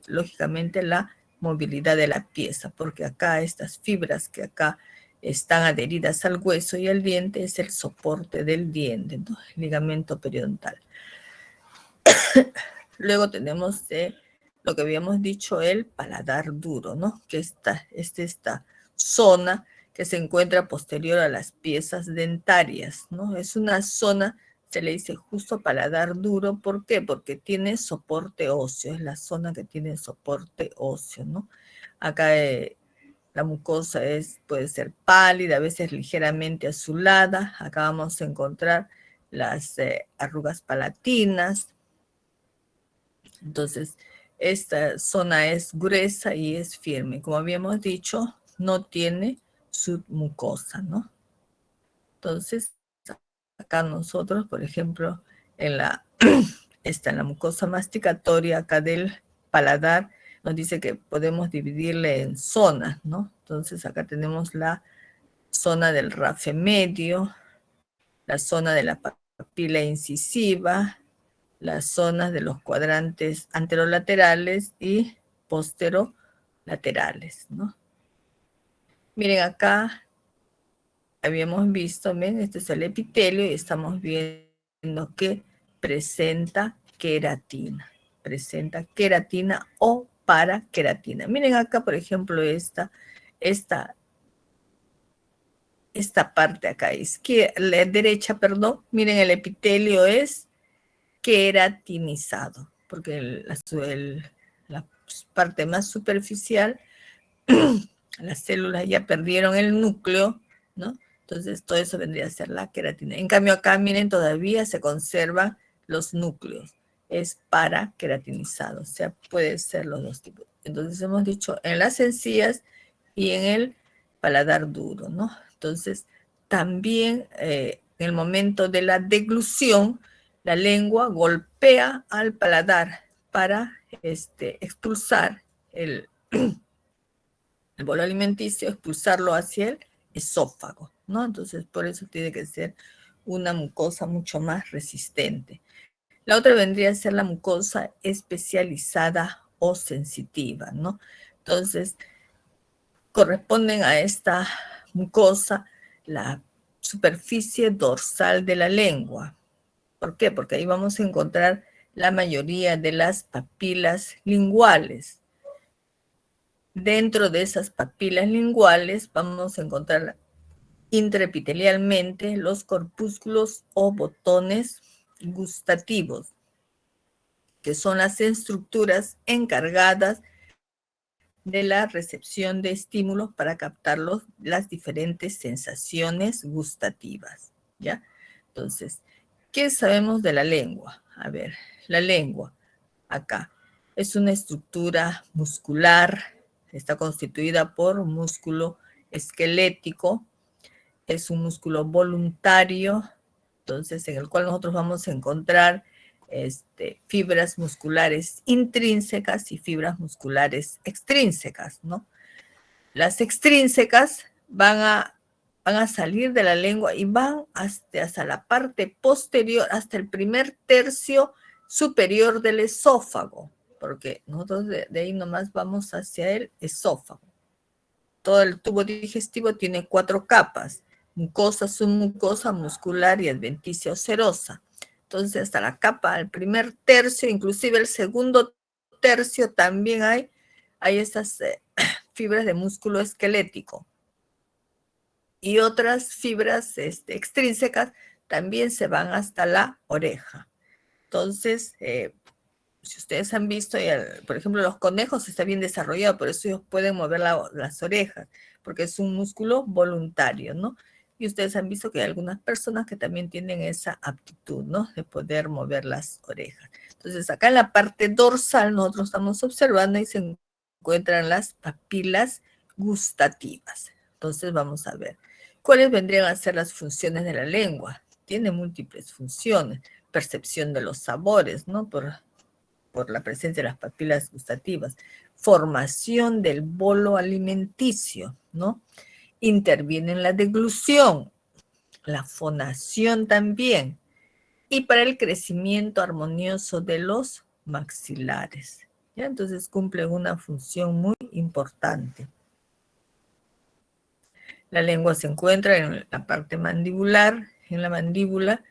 lógicamente la movilidad de la pieza, porque acá estas fibras que acá están adheridas al hueso y al diente es el soporte del diente, ¿no? El ligamento periodontal. Luego tenemos lo que habíamos dicho, el paladar duro, ¿no? Que es esta zona que se encuentra posterior a las piezas dentarias, ¿no? Es una zona, se le dice justo paladar duro. ¿Por qué? Porque tiene soporte óseo, es la zona que tiene soporte óseo, ¿no? Acá la mucosa puede ser pálida, a veces ligeramente azulada. Acá vamos a encontrar las arrugas palatinas. Entonces, esta zona es gruesa y es firme. Como habíamos dicho, no tiene submucosa, ¿no? Entonces, acá nosotros, por ejemplo, en la mucosa masticatoria acá del paladar, nos dice que podemos dividirle en zonas, ¿no? Entonces, acá tenemos la zona del rafe medio, la zona de la papila incisiva, las zonas de los cuadrantes anterolaterales y posterolaterales, ¿no? Miren acá, habíamos visto, ¿ven? Este es el epitelio y estamos viendo que presenta queratina o paraqueratina. Miren acá, por ejemplo, esta parte acá, la derecha, perdón, miren, el epitelio es queratinizado, porque la parte más superficial, las células ya perdieron el núcleo, ¿no? Entonces todo eso vendría a ser la queratina. En cambio acá, miren, todavía se conservan los núcleos. Es paraqueratinizado, o sea, puede ser los dos tipos. Entonces hemos dicho en las encías y en el paladar duro, ¿no? Entonces también en el momento de la deglución, la lengua golpea al paladar para expulsar el bolo alimenticio, expulsarlo hacia el esófago, ¿no? Entonces, por eso tiene que ser una mucosa mucho más resistente. La otra vendría a ser la mucosa especializada o sensitiva, ¿no? Entonces, corresponden a esta mucosa la superficie dorsal de la lengua. ¿Por qué? Porque ahí vamos a encontrar la mayoría de las papilas linguales. Dentro de esas papilas linguales vamos a encontrar intraepitelialmente los corpúsculos o botones gustativos, que son las estructuras encargadas de la recepción de estímulos para captar las diferentes sensaciones gustativas, ¿ya? Entonces, ¿qué sabemos de la lengua? A ver, la lengua, acá, es una estructura muscular, está constituida por músculo esquelético, es un músculo voluntario, entonces en el cual nosotros vamos a encontrar fibras musculares intrínsecas y fibras musculares extrínsecas, ¿no? Las extrínsecas van a salir de la lengua y van hasta la parte posterior, hasta el primer tercio superior del esófago, porque nosotros de ahí nomás vamos hacia el esófago. Todo el tubo digestivo tiene 4 capas: mucosa, submucosa, muscular y adventicia o serosa. Entonces, hasta la capa, el primer tercio, inclusive el segundo tercio, también hay estas fibras de músculo esquelético. Y otras fibras extrínsecas también se van hasta la oreja. Entonces, si ustedes han visto, por ejemplo, los conejos está bien desarrollado, por eso ellos pueden mover las orejas, porque es un músculo voluntario, ¿no? Y ustedes han visto que hay algunas personas que también tienen esa aptitud, ¿no? De poder mover las orejas. Entonces, acá en la parte dorsal nosotros estamos observando y se encuentran las papilas gustativas. Entonces, vamos a ver. ¿Cuáles vendrían a ser las funciones de la lengua? Tiene múltiples funciones. Percepción de los sabores, ¿no? Por la presencia de las papilas gustativas. Formación del bolo alimenticio, ¿no? Interviene en la deglución, la fonación también, y para el crecimiento armonioso de los maxilares. ¿ya? Entonces cumplen una función muy importante. La lengua se encuentra en la parte mandibular, en la mandíbula,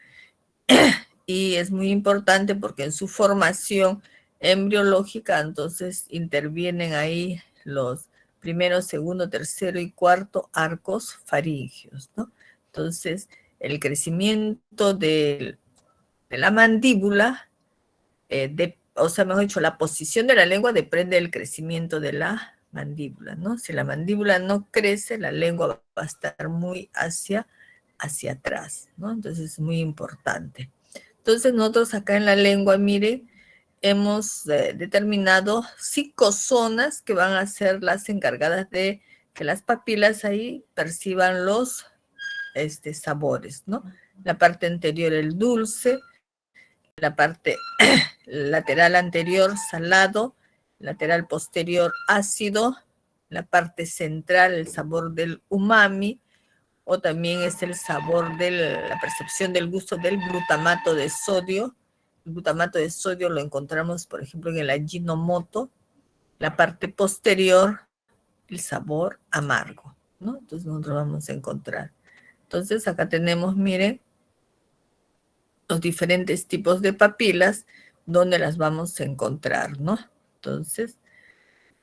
y es muy importante porque en su formación embriológica, entonces intervienen ahí los primero, segundo, tercero y cuarto arcos faríngeos, ¿no? Entonces, el crecimiento de la mandíbula, o sea, mejor dicho, la posición de la lengua depende del crecimiento de la mandíbula, ¿no? Si la mandíbula no crece, la lengua va a estar muy hacia atrás, ¿no? Entonces es muy importante. Entonces nosotros acá en la lengua, mire, hemos determinado 5 zonas que van a ser las encargadas de que las papilas ahí perciban los sabores, ¿no? La parte anterior el dulce, la parte lateral anterior salado, lateral posterior ácido, la parte central el sabor del umami, o también es el sabor de la percepción del gusto del glutamato de sodio. El glutamato de sodio lo encontramos, por ejemplo, en el Ajinomoto. La parte posterior, el sabor amargo, ¿no? Entonces nosotros vamos a encontrar. Entonces acá tenemos, miren, los diferentes tipos de papilas donde las vamos a encontrar, ¿no? Entonces,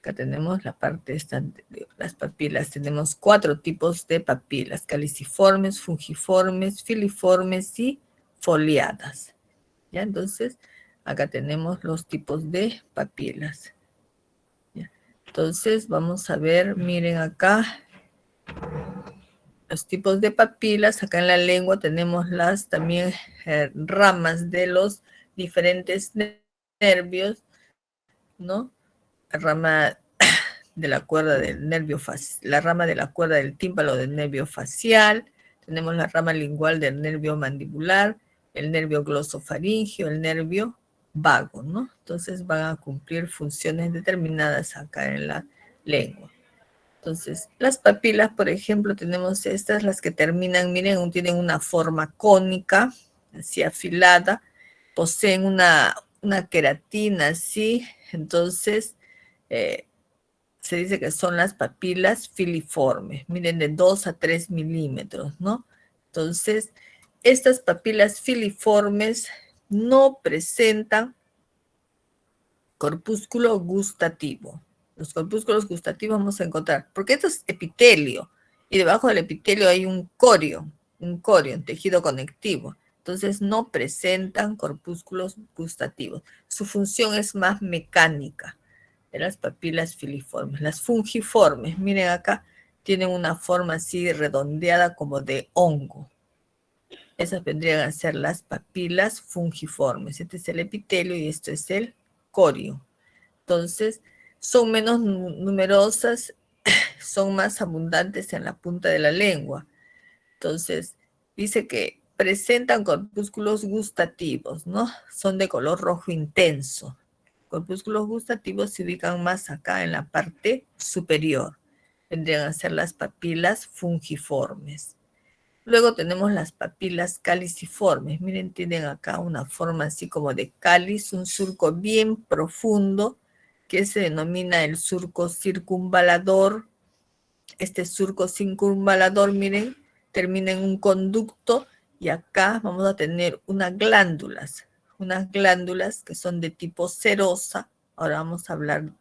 acá tenemos la parte esta de las papilas. Tenemos 4 tipos de papilas: caliciformes, fungiformes, filiformes y foliadas. ¿Ya? Entonces, acá tenemos los tipos de papilas. ¿Ya? Entonces, vamos a ver, miren acá, los tipos de papilas. Acá en la lengua tenemos las también ramas de los diferentes nervios, ¿no? La rama de la cuerda del nervio facial, la rama de la cuerda del tímpano del nervio facial, tenemos la rama lingual del nervio mandibular, el nervio glosofaringeo, el nervio vago, ¿no? Entonces van a cumplir funciones determinadas acá en la lengua. Entonces, las papilas, por ejemplo, tenemos estas, las que terminan, miren, tienen una forma cónica, así afilada, poseen una queratina así, entonces se dice que son las papilas filiformes, miren, de 2 a 3 milímetros, ¿no? Entonces, estas papilas filiformes no presentan corpúsculo gustativo. Los corpúsculos gustativos vamos a encontrar, porque esto es epitelio, y debajo del epitelio hay un corio, un tejido conectivo. Entonces no presentan corpúsculos gustativos. Su función es más mecánica de las papilas filiformes. Las fungiformes, miren acá, tienen una forma así redondeada como de hongo. Esas vendrían a ser las papilas fungiformes. Este es el epitelio y esto es el corio. Entonces, son menos numerosas, son más abundantes en la punta de la lengua. Entonces, dice que presentan corpúsculos gustativos, ¿no? Son de color rojo intenso. Corpúsculos gustativos se ubican más acá en la parte superior. Vendrían a ser las papilas fungiformes. Luego tenemos las papilas caliciformes. Miren, tienen acá una forma así como de cáliz, un surco bien profundo que se denomina el surco circunvalador. Este surco circunvalador, miren, termina en un conducto y acá vamos a tener unas glándulas que son de tipo serosa. Ahora vamos a hablar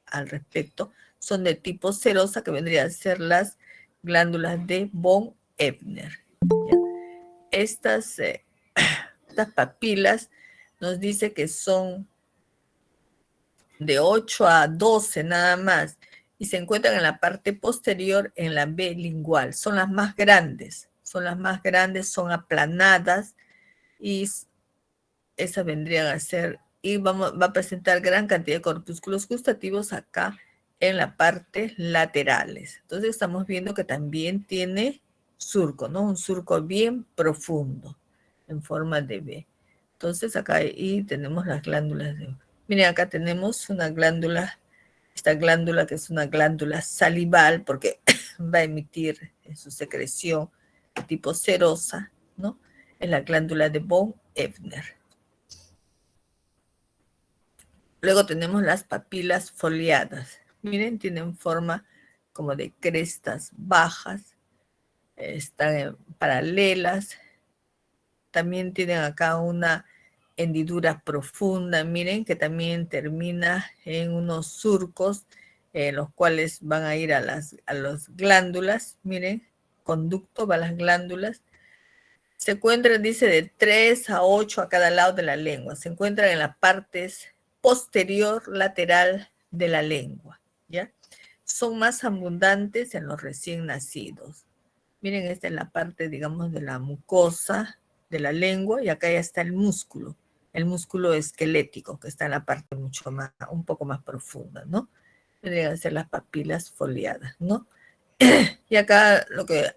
al respecto. Son de tipo serosa, que vendrían a ser las glándulas de von Ebner. ¿Ya? Estas papilas nos dice que son de 8 a 12 nada más, y se encuentran en la parte posterior, en la B lingual. Son las más grandes, son aplanadas, y esas vendrían a ser, y va a presentar gran cantidad de corpúsculos gustativos acá en la parte laterales. Entonces estamos viendo que también tiene surco, ¿no? Un surco bien profundo, en forma de B. Entonces acá ahí tenemos las glándulas de... Miren, acá tenemos una glándula, esta glándula que es una glándula salival, porque va a emitir su secreción de tipo serosa, ¿no? Es la glándula de von Ebner. Luego tenemos las papilas foliadas. Miren, tienen forma como de crestas bajas, están paralelas. También tienen acá una hendidura profunda, miren, que también termina en unos surcos, los cuales van a ir a las glándulas, miren, conducto va a las glándulas. Se encuentran, dice, de 3 a 8 a cada lado de la lengua. Se encuentran en la parte posterior lateral de la lengua, ¿ya? Son más abundantes en los recién nacidos. Miren, esta es la parte, digamos, de la mucosa de la lengua y acá ya está el músculo esquelético, que está en la parte mucho más, un poco más profunda, ¿no? Tendrían que ser las papilas foliadas, ¿no? Y acá lo que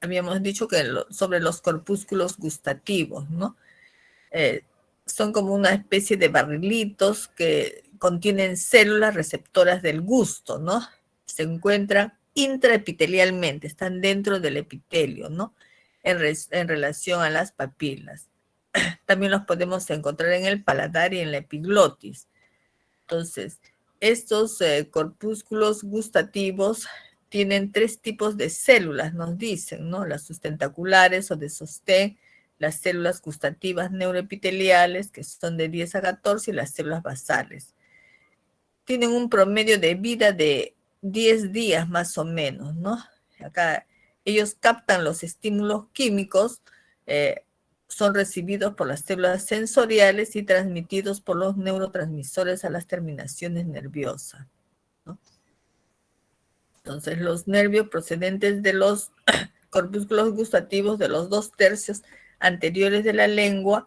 habíamos dicho que sobre los corpúsculos gustativos, ¿no? Son como una especie de barrilitos que contienen células receptoras del gusto, ¿no? Se encuentran intraepitelialmente, están dentro del epitelio, ¿no? En relación a las papilas. También los podemos encontrar en el paladar y en la epiglotis. Entonces, estos corpúsculos gustativos tienen 3 tipos de células, nos dicen, ¿no? Las sustentaculares o de sostén, las células gustativas neuroepiteliales, que son de 10 a 14, y las células basales. Tienen un promedio de vida de 10 días más o menos, ¿no? Acá ellos captan los estímulos químicos, son recibidos por las células sensoriales y transmitidos por los neurotransmisores a las terminaciones nerviosas, ¿no? Entonces, los nervios procedentes de los corpúsculos gustativos de los 2/3 anteriores de la lengua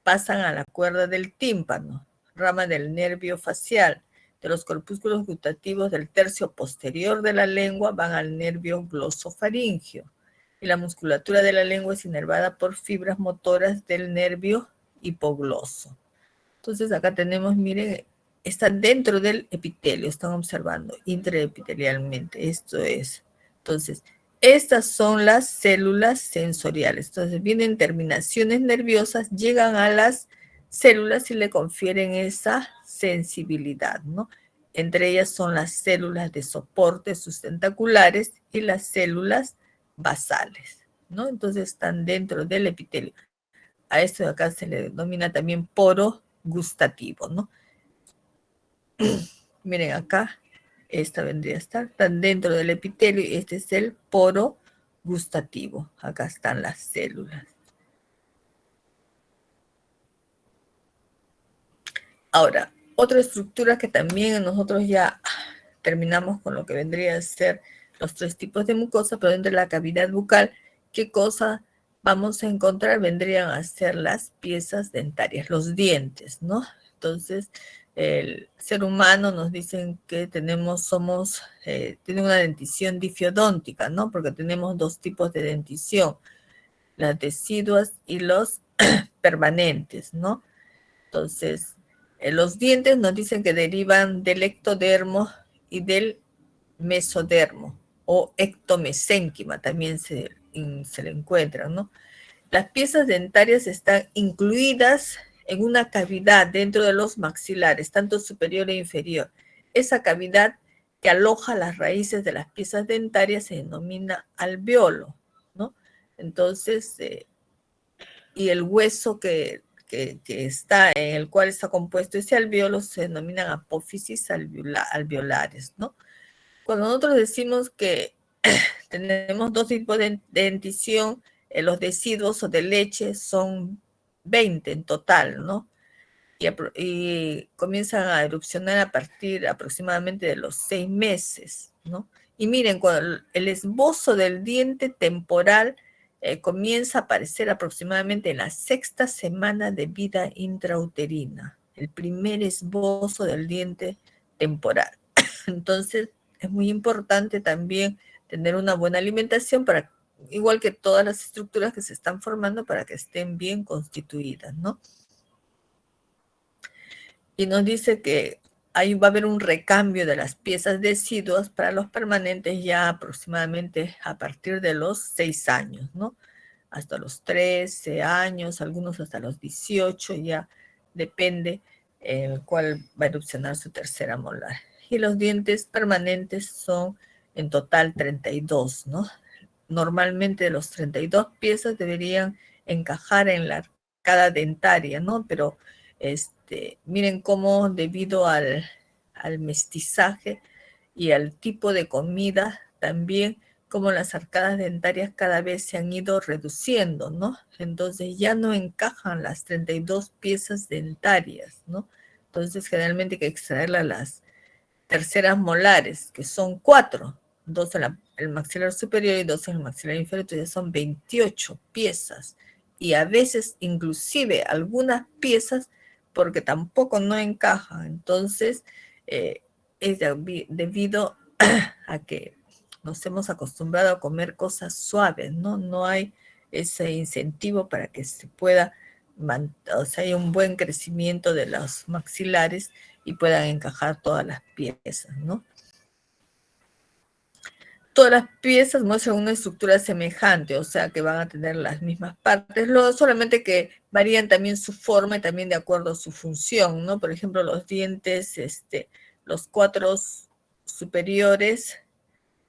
pasan a la cuerda del tímpano, rama del nervio facial. De los corpúsculos gustativos del tercio posterior de la lengua van al nervio glosofaringio. Y la musculatura de la lengua es inervada por fibras motoras del nervio hipogloso. Entonces acá tenemos, miren, están dentro del epitelio, están observando intraepitelialmente, esto es. Entonces, estas son las células sensoriales. Entonces, vienen terminaciones nerviosas, llegan a las células y le confieren esa sensibilidad, ¿no? Entre ellas son las células de soporte sustentaculares y las células basales, ¿no? Entonces, están dentro del epitelio. A esto de acá se le denomina también poro gustativo, ¿no? Miren acá, esta vendría a estar, están dentro del epitelio y este es el poro gustativo. Acá están las células. Ahora, otra estructura que también nosotros ya terminamos con lo que vendría a ser los 3 tipos de mucosa, pero dentro de la cavidad bucal, ¿qué cosa vamos a encontrar? Vendrían a ser las piezas dentarias, los dientes, ¿no? Entonces, el ser humano nos dicen que tiene una dentición difiodóntica, ¿no? Porque tenemos 2 tipos de dentición, las deciduas y los permanentes, ¿no? Entonces, los dientes nos dicen que derivan del ectodermo y del mesodermo o ectomesénquima, también se le encuentran, ¿no? Las piezas dentarias están incluidas en una cavidad dentro de los maxilares, tanto superior e inferior. Esa cavidad que aloja las raíces de las piezas dentarias se denomina alveolo, ¿no? Entonces, y el hueso que está, en el cual está compuesto ese alveolo se denominan apófisis alveolares, ¿no? Cuando nosotros decimos que tenemos 2 tipos de dentición, los deciduos o de leche son 20 en total, ¿no? Y comienzan a erupcionar a partir aproximadamente de los 6 meses, ¿no? Y miren, cuando el esbozo del diente temporal comienza a aparecer aproximadamente en la 6ª semana de vida intrauterina, el primer esbozo del diente temporal. Entonces, es muy importante también tener una buena alimentación para, igual que todas las estructuras que se están formando, para que estén bien constituidas, ¿no? Y nos dice que ahí va a haber un recambio de las piezas deciduas para los permanentes ya aproximadamente a partir de los 6 años, ¿no? Hasta los 13 años, algunos hasta los 18, ya depende en el cual va a erupcionar su tercera molar. Y los dientes permanentes son en total 32, ¿no? Normalmente los 32 piezas deberían encajar en la arcada dentaria, ¿no? Pero miren cómo debido al mestizaje y al tipo de comida, también como las arcadas dentarias cada vez se han ido reduciendo, ¿no? Entonces ya no encajan las 32 piezas dentarias, ¿no? Entonces generalmente hay que extraerlas las terceras molares, que son 4, 2 en el maxilar superior y 2 en el maxilar inferior, entonces son 28 piezas. Y a veces inclusive algunas piezas porque tampoco no encajan. Entonces es debido a que nos hemos acostumbrado a comer cosas suaves, ¿no? No hay ese incentivo para que se pueda, o sea, hay un buen crecimiento de los maxilares y puedan encajar todas las piezas, ¿no? Todas las piezas muestran una estructura semejante, o sea que van a tener las mismas partes, solamente que varían también su forma y también de acuerdo a su función, ¿no? Por ejemplo, los dientes, los 4 superiores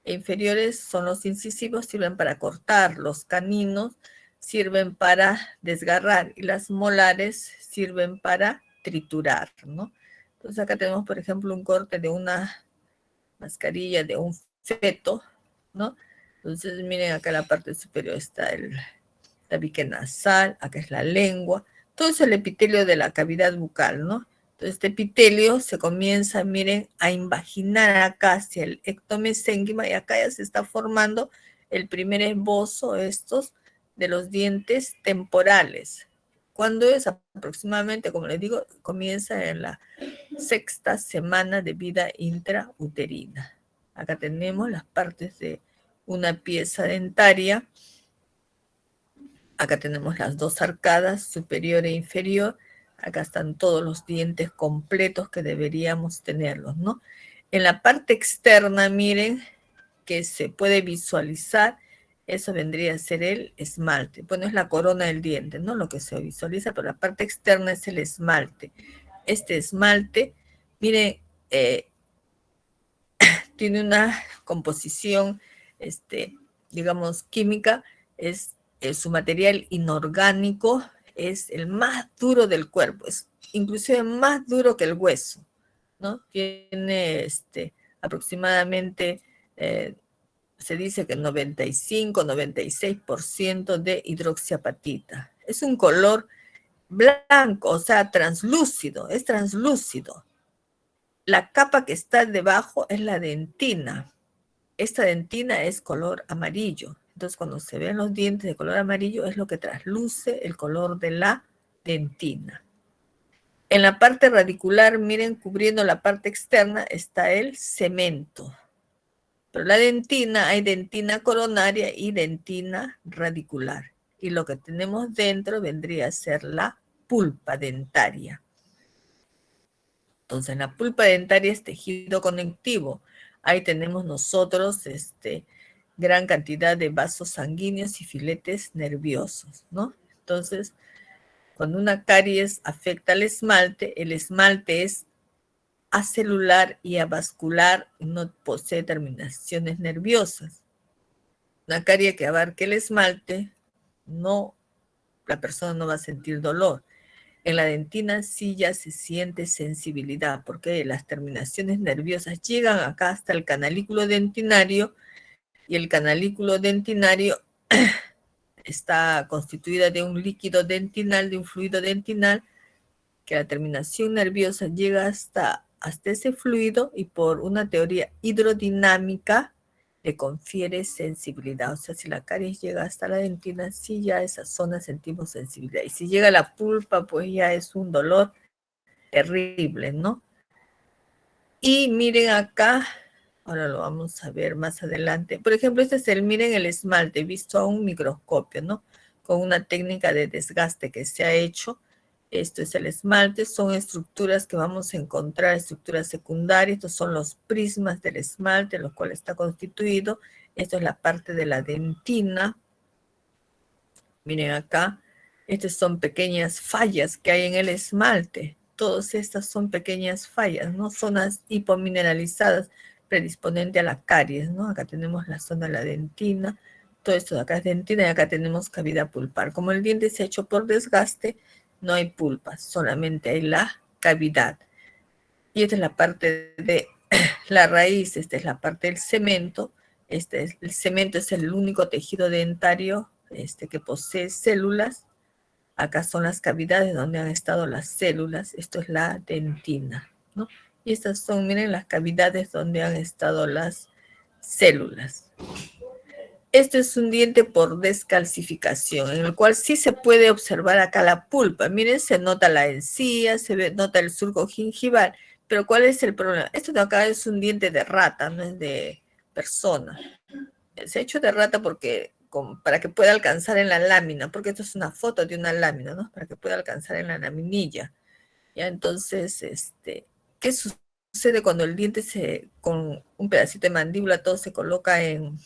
e inferiores son los incisivos, sirven para cortar, los caninos sirven para desgarrar y las molares sirven para triturar, ¿no? Entonces acá tenemos, por ejemplo, un corte de una mascarilla de un feto, ¿no? Entonces miren acá en la parte superior está el tabique nasal, acá es la lengua, todo es el epitelio de la cavidad bucal, ¿no? Entonces este epitelio se comienza, miren, a invaginar acá hacia el ectomesénquima y acá ya se está formando el primer esbozo estos de los dientes temporales. ¿Cuándo es? Aproximadamente, como les digo, comienza en la 6ª semana de vida intrauterina. Acá tenemos las partes de una pieza dentaria. Acá tenemos las 2 arcadas, superior e inferior. Acá están todos los dientes completos que deberíamos tenerlos, ¿no? En la parte externa, miren, que se puede visualizar, eso vendría a ser el esmalte. Bueno, es la corona del diente, ¿no? Lo que se visualiza, pero la parte externa es el esmalte. Este esmalte, miren, tiene una composición, digamos, química, su material inorgánico es el más duro del cuerpo, es inclusive más duro que el hueso, ¿no? Tiene aproximadamente, se dice que 95, 96% de hidroxiapatita. Es un color blanco, o sea, translúcido, es translúcido. La capa que está debajo es la dentina. Esta dentina es color amarillo. Entonces, cuando se ven los dientes de color amarillo, es lo que trasluce el color de la dentina. En la parte radicular, miren, cubriendo la parte externa, está el cemento. Pero la dentina, hay dentina coronaria y dentina radicular. Y lo que tenemos dentro vendría a ser la pulpa dentaria. Entonces, en la pulpa dentaria es tejido conectivo. Ahí tenemos nosotros gran cantidad de vasos sanguíneos y filetes nerviosos, ¿no? Entonces, cuando una caries afecta al esmalte, el esmalte es acelular y avascular y no posee terminaciones nerviosas. Una carie que abarque el esmalte, la persona no va a sentir dolor. En la dentina sí ya se siente sensibilidad, porque las terminaciones nerviosas llegan acá hasta el canalículo dentinario, y el canalículo dentinario está constituida de un líquido dentinal, de un fluido dentinal, que la terminación nerviosa llega hasta ese fluido y por una teoría hidrodinámica le confiere sensibilidad. O sea, si la caries llega hasta la dentina, sí ya esa zona sentimos sensibilidad. Y si llega a la pulpa, pues ya es un dolor terrible, ¿no? Y miren acá, ahora lo vamos a ver más adelante. Por ejemplo, miren el esmalte visto a un microscopio, ¿no? Con una técnica de desgaste que se ha hecho. Esto es el esmalte, son estructuras que vamos a encontrar, estructuras secundarias. Estos son los prismas del esmalte, los cuales está constituido. Esto es la parte de la dentina. Miren acá, estas son pequeñas fallas que hay en el esmalte. todas estas son pequeñas fallas, ¿no? Zonas hipomineralizadas predisponente a la caries, ¿no? Acá tenemos la zona de la dentina, todo esto de acá es dentina y acá tenemos cavidad pulpar. Como el diente se ha hecho por desgaste, no hay pulpa, solamente hay la cavidad. Y esta es la parte de la raíz, esta es la parte del cemento. El cemento es el único tejido dentario que posee células. Acá son las cavidades donde han estado las células. Esto es la dentina, ¿no? Y estas son, miren, las cavidades donde han estado las células. Este es un diente por descalcificación, en el cual sí se puede observar acá la pulpa. Miren, se nota la encía, nota el surco gingival. Pero ¿cuál es el problema? Esto de acá es un diente de rata, no es de persona. Se ha hecho de rata porque, para que pueda alcanzar en la lámina, porque esto es una foto de una lámina, ¿no? Para que pueda alcanzar en la laminilla. Ya, entonces, ¿qué sucede cuando el diente con un pedacito de mandíbula todo se coloca en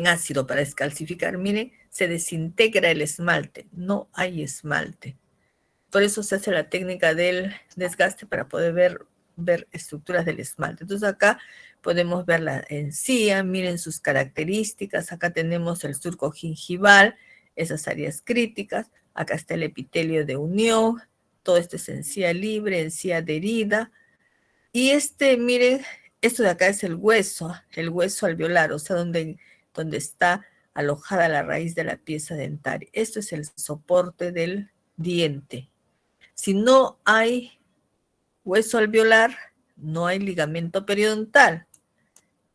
ácido para descalcificar? Miren, se desintegra el esmalte, no hay esmalte. Por eso se hace la técnica del desgaste para poder ver estructuras del esmalte. Entonces acá podemos ver la encía, miren sus características. Acá tenemos el surco gingival, esas áreas críticas. Acá está el epitelio de unión. Todo esto es encía libre, encía adherida. Y miren, esto de acá es el hueso alveolar, o sea, donde está alojada la raíz de la pieza dentaria. Esto es el soporte del diente. Si no hay hueso alveolar, no hay ligamento periodontal.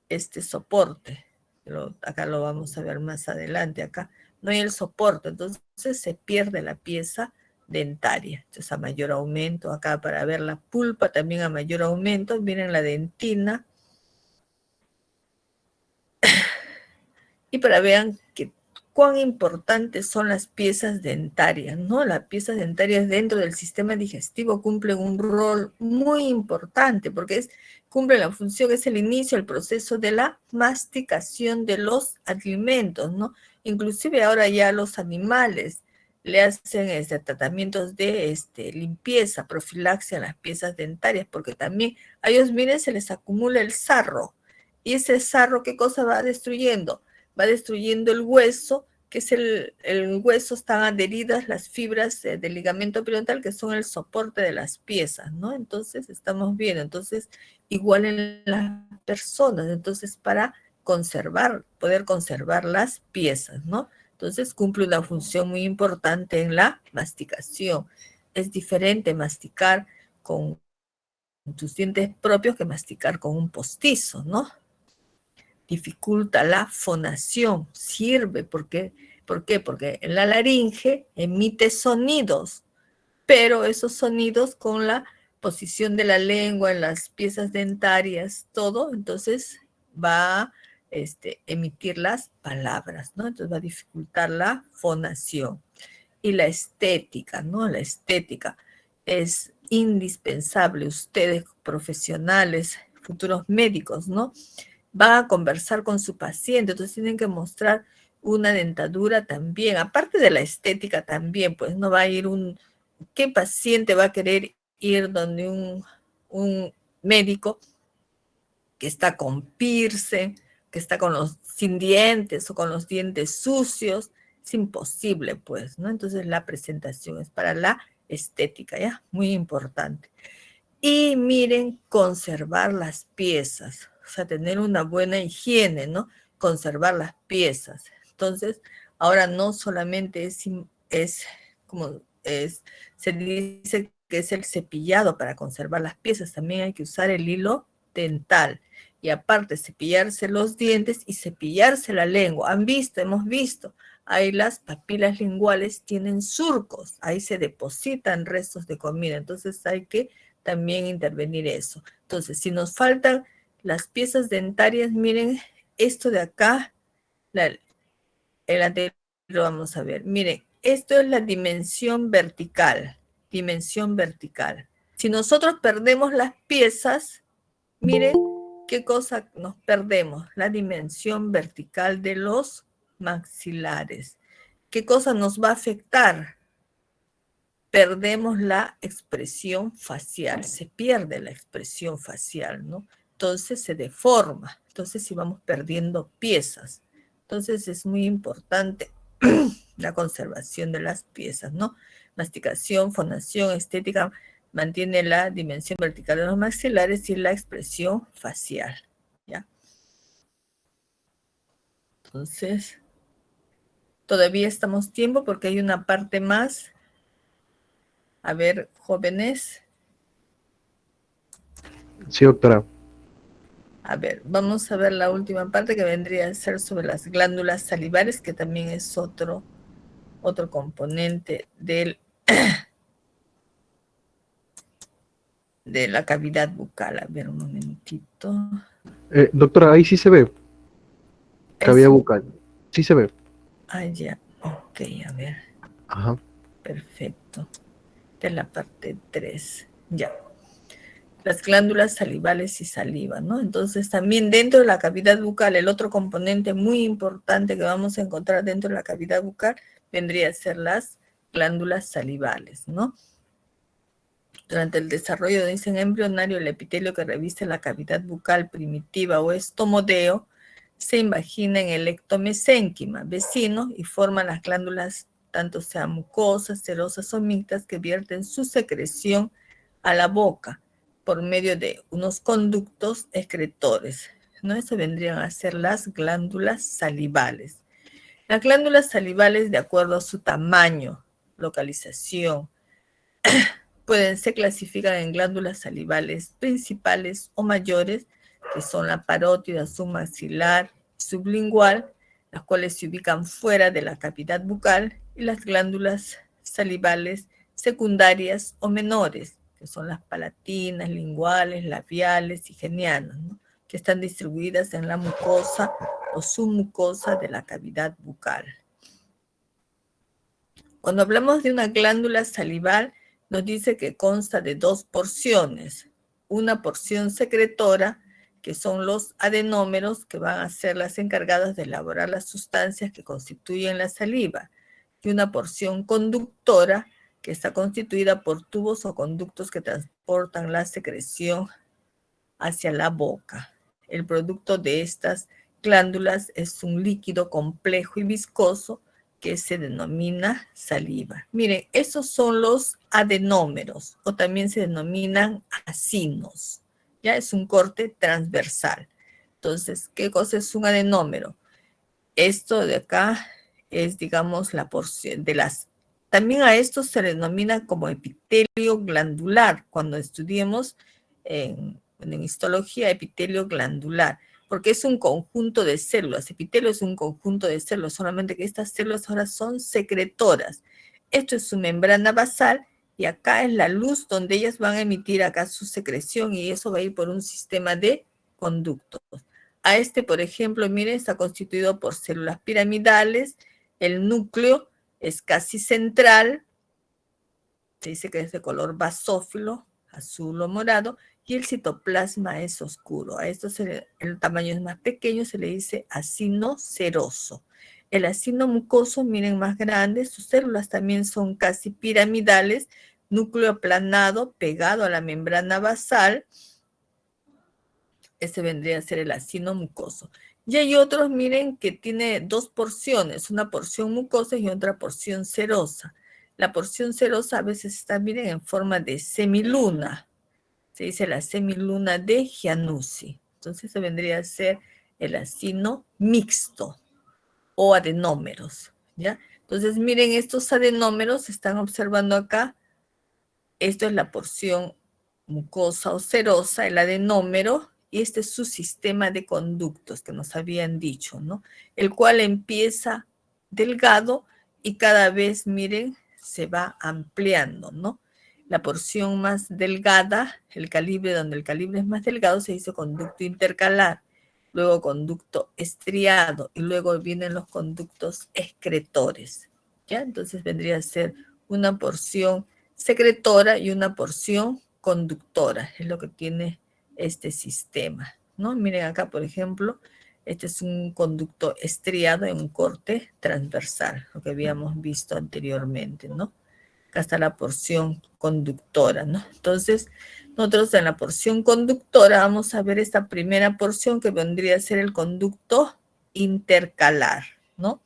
Este soporte, pero acá lo vamos a ver más adelante, acá no hay el soporte, entonces se pierde la pieza dentaria. Entonces a mayor aumento, acá para ver la pulpa también a mayor aumento, miren la dentina. Y para vean cuán importantes son las piezas dentarias, ¿no? Las piezas dentarias dentro del sistema digestivo cumplen un rol muy importante porque cumplen la función, es el inicio, el proceso de la masticación de los alimentos, ¿no? Inclusive ahora ya los animales le hacen tratamientos de limpieza, profilaxia en las piezas dentarias, porque también a ellos, miren, se les acumula el sarro. Y ese sarro, ¿qué cosa va destruyendo? Va destruyendo el hueso, que es el hueso, están adheridas las fibras del ligamento periodontal, que son el soporte de las piezas, ¿no? Entonces, estamos viendo, entonces, igual en las personas, entonces, para poder conservar las piezas, ¿no? Entonces, cumple una función muy importante en la masticación. Es diferente masticar con tus dientes propios que masticar con un postizo, ¿no? Dificulta la fonación, sirve ¿por qué? Porque la laringe emite sonidos, pero esos sonidos con la posición de la lengua en las piezas dentarias, todo, entonces va a emitir las palabras, ¿no? Entonces va a dificultar la fonación. Y la estética, ¿no? La estética es indispensable. Ustedes, profesionales, futuros médicos, ¿no? Van a conversar con su paciente, entonces tienen que mostrar una dentadura también, aparte de la estética también, pues no va a ir ¿qué paciente va a querer ir donde un médico que está con piercing, que está sin dientes o con los dientes sucios? Es imposible, pues, ¿no? Entonces la presentación es para la estética, ¿ya? Muy importante. Y miren, conservar las piezas, o sea, tener una buena higiene, ¿no? Conservar las piezas. Entonces, ahora no solamente se dice que es el cepillado para conservar las piezas, también hay que usar el hilo dental. Y aparte, cepillarse los dientes y cepillarse la lengua. Hemos visto, ahí las papilas linguales tienen surcos, ahí se depositan restos de comida, entonces hay que también intervenir eso. Entonces, si nos faltan las piezas dentarias, miren, esto de acá, el anterior lo vamos a ver. Miren, esto es la dimensión vertical, dimensión vertical. Si nosotros perdemos las piezas, miren qué cosa nos perdemos, la dimensión vertical de los maxilares. ¿Qué cosa nos va a afectar? perdemos la expresión facial, se pierde la expresión facial, ¿no? Entonces se deforma, entonces sí vamos perdiendo piezas. Entonces es muy importante la conservación de las piezas, ¿no? Masticación, fonación, estética, mantiene la dimensión vertical de los maxilares y la expresión facial, ¿ya? Entonces, todavía estamos tiempo porque hay una parte más. A ver, jóvenes. Sí, doctora. A ver, vamos a ver la última parte que vendría a ser sobre las glándulas salivares, que también es otro componente de la cavidad bucal. A ver, un momentito. Doctora, ahí sí se ve. Cavidad Eso. bucal. Sí se ve. Ah, ya. Ok, a ver. Ajá. Perfecto. De la parte 3. Ya. Las glándulas salivales y saliva, ¿no? Entonces, también dentro de la cavidad bucal, el otro componente muy importante que vamos a encontrar dentro de la cavidad bucal vendría a ser las glándulas salivales, ¿no? Durante el desarrollo, dicen, embrionario, el epitelio que reviste la cavidad bucal primitiva o estomodeo se imagina en el ectomesénquima vecino y forma las glándulas, tanto sean mucosas, serosas o mixtas, que vierten su secreción a la boca por medio de unos conductos excretores, ¿no? Eso vendrían a ser las glándulas salivales. Las glándulas salivales, de acuerdo a su tamaño, localización, se clasifican en glándulas salivales principales o mayores, que son la parótida, submaxilar, sublingual, las cuales se ubican fuera de la cavidad bucal, y las glándulas salivales secundarias o menores, que son las palatinas, linguales, labiales y genianas, ¿no? Que están distribuidas en la mucosa o submucosa de la cavidad bucal. Cuando hablamos de una glándula salival, nos dice que consta de dos porciones. Una porción secretora, que son los adenómeros, que van a ser las encargadas de elaborar las sustancias que constituyen la saliva, y una porción conductora, que está constituida por tubos o conductos que transportan la secreción hacia la boca. El producto de estas glándulas es un líquido complejo y viscoso que se denomina saliva. Miren, esos son los adenómeros, o también se denominan acinos. Ya es un corte transversal. Entonces, ¿qué cosa es un adenómero? Esto de acá es, digamos, la porción de las... También a esto se le denomina como epitelio glandular, cuando estudiemos en histología, epitelio glandular, porque es un conjunto de células. Epitelio es un conjunto de células, solamente que estas células ahora son secretoras. Esto es su membrana basal y acá es la luz donde ellas van a emitir acá su secreción, y eso va a ir por un sistema de conductos. A este, por ejemplo, miren, está constituido por células piramidales, el núcleo es casi central, se dice que es de color basófilo, azul o morado, y el citoplasma es oscuro. A esto el tamaño es más pequeño, se le dice acino seroso. El acino mucoso, miren, más grande, sus células también son casi piramidales, núcleo aplanado, pegado a la membrana basal. Ese vendría a ser el acino mucoso. Y hay otros, miren, que tiene dos porciones, una porción mucosa y otra porción serosa. La porción serosa a veces está, miren, en forma de semiluna. Se dice la semiluna de Giannuzzi. Entonces se vendría a ser el acino mixto o adenómeros, ¿ya? Entonces, miren, estos adenómeros se están observando acá. Esto es la porción mucosa o serosa, el adenómero, y este es su sistema de conductos que nos habían dicho, ¿no? El cual empieza delgado y cada vez, miren, se va ampliando, ¿no? La porción más delgada, el calibre, donde el calibre es más delgado, se dice conducto intercalar, luego conducto estriado y luego vienen los conductos excretores, ¿ya? Entonces vendría a ser una porción secretora y una porción conductora, es lo que tiene este sistema, ¿no? Miren acá, por ejemplo, este es un conducto estriado en un corte transversal, lo que habíamos visto anteriormente, ¿no? Acá está la porción conductora, ¿no? Entonces, nosotros en la porción conductora vamos a ver esta primera porción que vendría a ser el conducto intercalar, ¿no?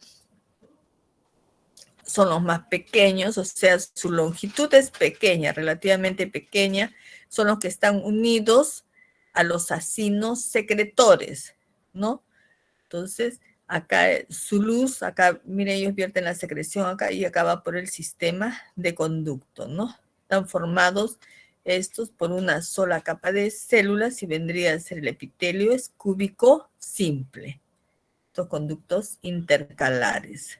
Son los más pequeños, o sea, su longitud es pequeña, relativamente pequeña, son los que están unidos a los acinos secretores, ¿no? Entonces, acá su luz, acá, miren, ellos vierten la secreción acá y acá va por el sistema de conducto, ¿no? Están formados estos por una sola capa de células y vendría a ser el epitelio, es cúbico simple. Estos conductos intercalares.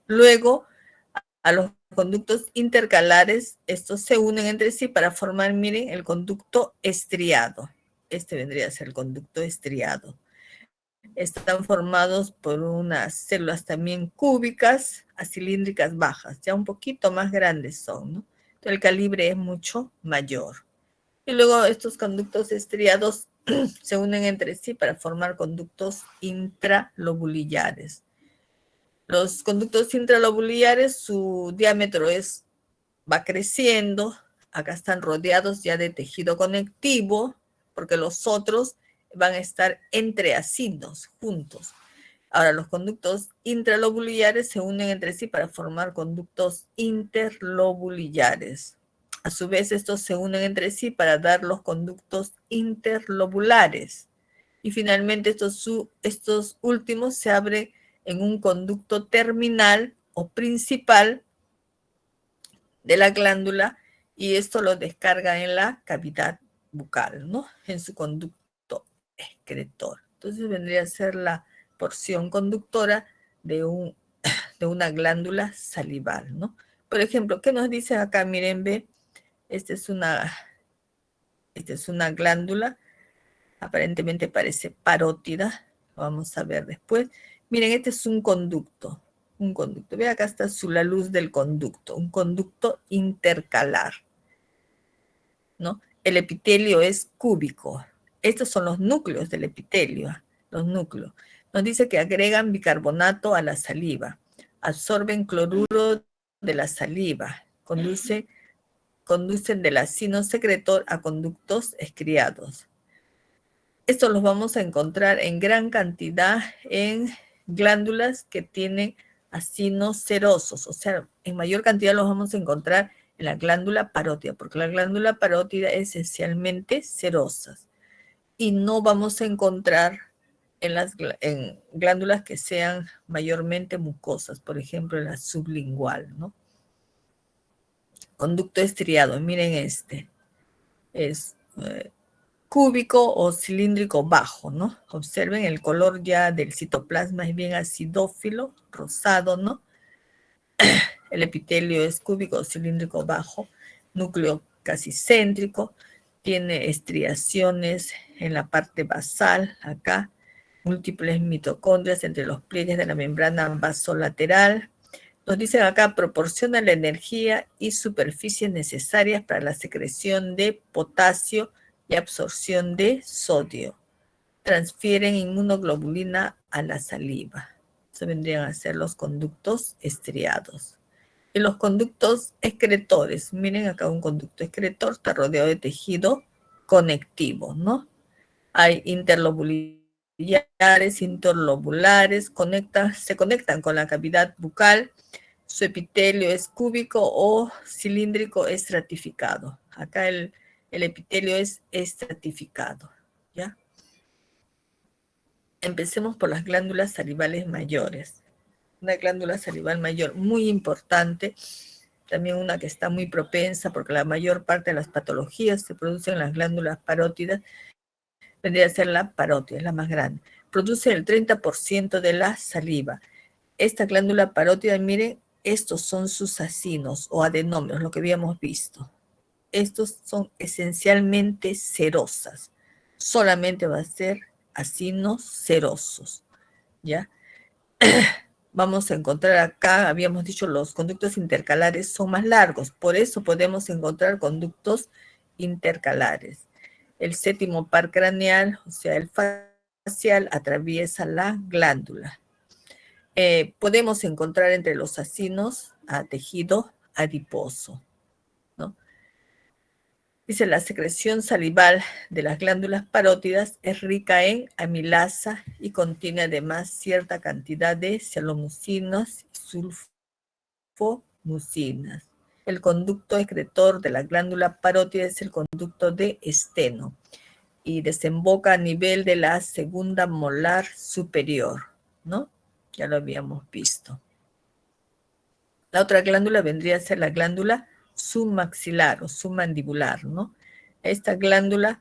Luego, a los conductos intercalares, estos se unen entre sí para formar, miren, el conducto estriado. Este vendría a ser el conducto estriado. Están formados por unas células también cúbicas a cilíndricas bajas, ya un poquito más grandes son, ¿no? Entonces, el calibre es mucho mayor. Y luego estos conductos estriados se unen entre sí para formar conductos intralobulillares. Los conductos intralobulillares, su diámetro va creciendo. Acá están rodeados ya de tejido conectivo, porque los otros van a estar entreacidos juntos. Ahora, los conductos intralobulillares se unen entre sí para formar conductos interlobulillares. A su vez, estos se unen entre sí para dar los conductos interlobulares. Y finalmente, estos últimos se abren en un conducto terminal o principal de la glándula y esto lo descarga en la cavidad bucal, ¿no? En su conducto excretor. Entonces vendría a ser la porción conductora de una glándula salival, ¿no? Por ejemplo, ¿qué nos dice acá? Miren, ve, esta es una glándula, aparentemente parece parótida, lo vamos a ver después. Miren, este es un conducto. Ve, acá está la luz del conducto, un conducto intercalar, ¿no? El epitelio es cúbico. Estos son los núcleos del epitelio, los núcleos. Nos dice que agregan bicarbonato a la saliva, absorben cloruro de la saliva, conducen del acino secretor a conductos estriados. Estos los vamos a encontrar en gran cantidad en glándulas que tienen acinos serosos, o sea, en mayor cantidad los vamos a encontrar en la glándula parótida, porque la glándula parótida es esencialmente serosa. Y no vamos a encontrar en glándulas que sean mayormente mucosas, por ejemplo, en la sublingual, ¿no? Conducto estriado, miren este, es cúbico o cilíndrico bajo, ¿no? Observen el color ya del citoplasma es bien acidófilo, rosado, ¿no? El epitelio es cúbico o cilíndrico bajo, núcleo casi céntrico, tiene estriaciones en la parte basal, acá, múltiples mitocondrias entre los pliegues de la membrana vasolateral. Nos dicen acá, proporciona la energía y superficies necesarias para la secreción de potasio y absorción de sodio. Transfieren inmunoglobulina a la saliva. Eso vendrían a ser los conductos estriados. Y los conductos excretores, miren acá un conducto excretor, está rodeado de tejido conectivo, ¿no? Hay interlobulares, interlobulares, se conectan con la cavidad bucal. Su epitelio es cúbico o cilíndrico estratificado. Acá el epitelio es estratificado, ¿ya? Empecemos por las glándulas salivales mayores. Una glándula salival mayor muy importante, también una que está muy propensa porque la mayor parte de las patologías se producen en las glándulas parótidas, vendría a ser la parótida, es la más grande. Produce el 30% de la saliva. Esta glándula parótida, miren, estos son sus acinos o adenómeros, lo que habíamos visto. Estos son esencialmente serosas. Solamente va a ser acinos serosos, ¿ya? Vamos a encontrar acá, habíamos dicho, los conductos intercalares son más largos, por eso podemos encontrar conductos intercalares. El séptimo par craneal, o sea, el facial, atraviesa la glándula. Podemos encontrar entre los acinos a tejido adiposo, ¿no? Dice, la secreción salival de las glándulas parótidas es rica en amilasa y contiene además cierta cantidad de sialomucinas y sulfomucinas. El conducto excretor de la glándula parótida es el conducto de Steno y desemboca a nivel de la segunda molar superior, ¿no? Ya lo habíamos visto. La otra glándula vendría a ser la glándula submaxilar o submandibular, ¿no? Esta glándula,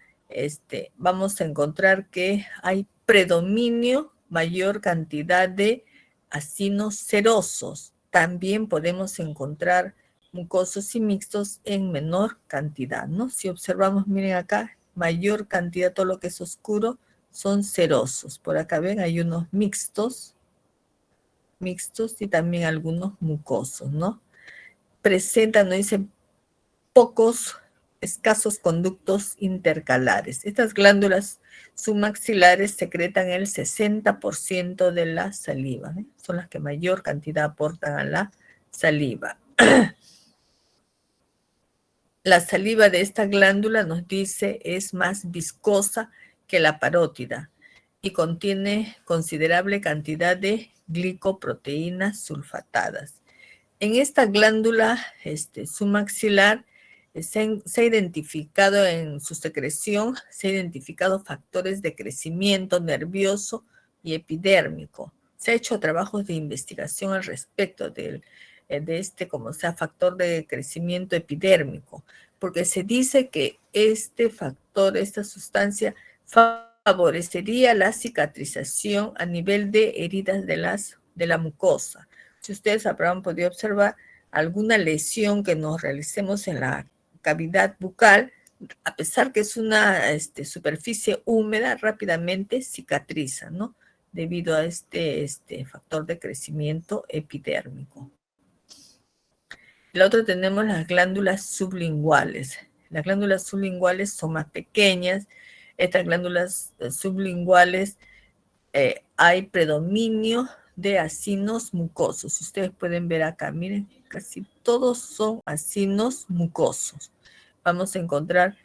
vamos a encontrar que hay predominio, mayor cantidad de acinos serosos. También podemos encontrar mucosos y mixtos en menor cantidad, ¿no? Si observamos, miren acá, mayor cantidad, todo lo que es oscuro, son serosos. Por acá ven, hay unos mixtos y también algunos mucosos, ¿no? Presentan, no dicen, pocos, escasos conductos intercalares. Estas glándulas submaxilares secretan el 60% de la saliva, ¿eh? Son las que mayor cantidad aportan a la saliva. La saliva de esta glándula, nos dice, es más viscosa que la parótida y contiene considerable cantidad de glicoproteínas sulfatadas. En esta glándula submaxilar se ha identificado en su secreción, se han identificado factores de crecimiento nervioso y epidérmico. Se ha hecho trabajos de investigación al respecto de como sea, factor de crecimiento epidérmico, porque se dice que este factor, esta sustancia, favorecería la cicatrización a nivel de heridas de la mucosa. Si ustedes habrán podido observar alguna lesión que nos realicemos en la cavidad bucal, a pesar que es una superficie húmeda, rápidamente cicatriza, ¿no? Debido a este factor de crecimiento epidérmico. El otro tenemos las glándulas sublinguales. Las glándulas sublinguales son más pequeñas. Estas glándulas sublinguales hay predominio de acinos mucosos. Si ustedes pueden ver acá, miren, casi todos son acinos mucosos. Vamos a encontrar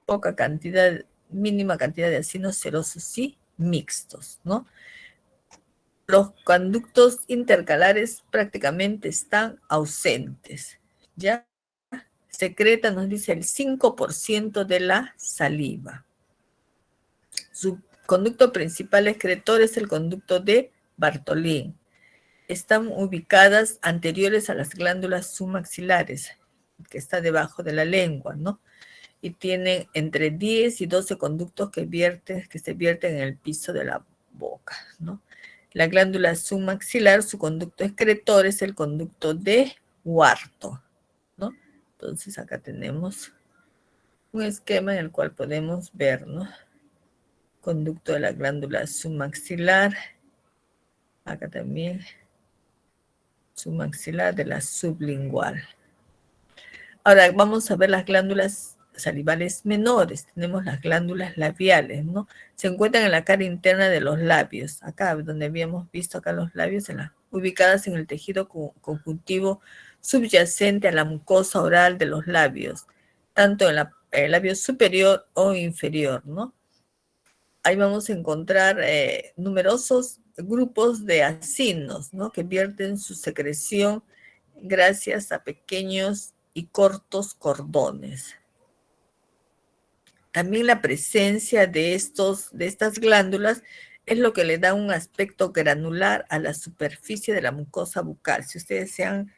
poca cantidad, mínima cantidad de acinos serosos y mixtos, ¿no? Los conductos intercalares prácticamente están ausentes, ¿ya? Secreta, nos dice, el 5% de la saliva. Su conducto principal excretor es el conducto de Bartolín. Están ubicadas anteriores a las glándulas submaxilares, que está debajo de la lengua, ¿no? Y tienen entre 10 y 12 conductos que se vierten en el piso de la boca, ¿no? La glándula submaxilar, su conducto excretor es el conducto de Wharton, ¿no? Entonces acá tenemos un esquema en el cual podemos ver, ¿no? Conducto de la glándula submaxilar, acá también submaxilar de la sublingual. Ahora vamos a ver las glándulas salivales menores. Tenemos las glándulas labiales, ¿no? Se encuentran en la cara interna de los labios, acá donde habíamos visto acá los labios, ubicadas en el tejido conjuntivo subyacente a la mucosa oral de los labios, tanto en el labio superior o inferior, ¿no? Ahí vamos a encontrar numerosos grupos de acinos, ¿no? Que vierten su secreción gracias a pequeños y cortos cordones. También la presencia de estas glándulas es lo que le da un aspecto granular a la superficie de la mucosa bucal. Si ustedes se han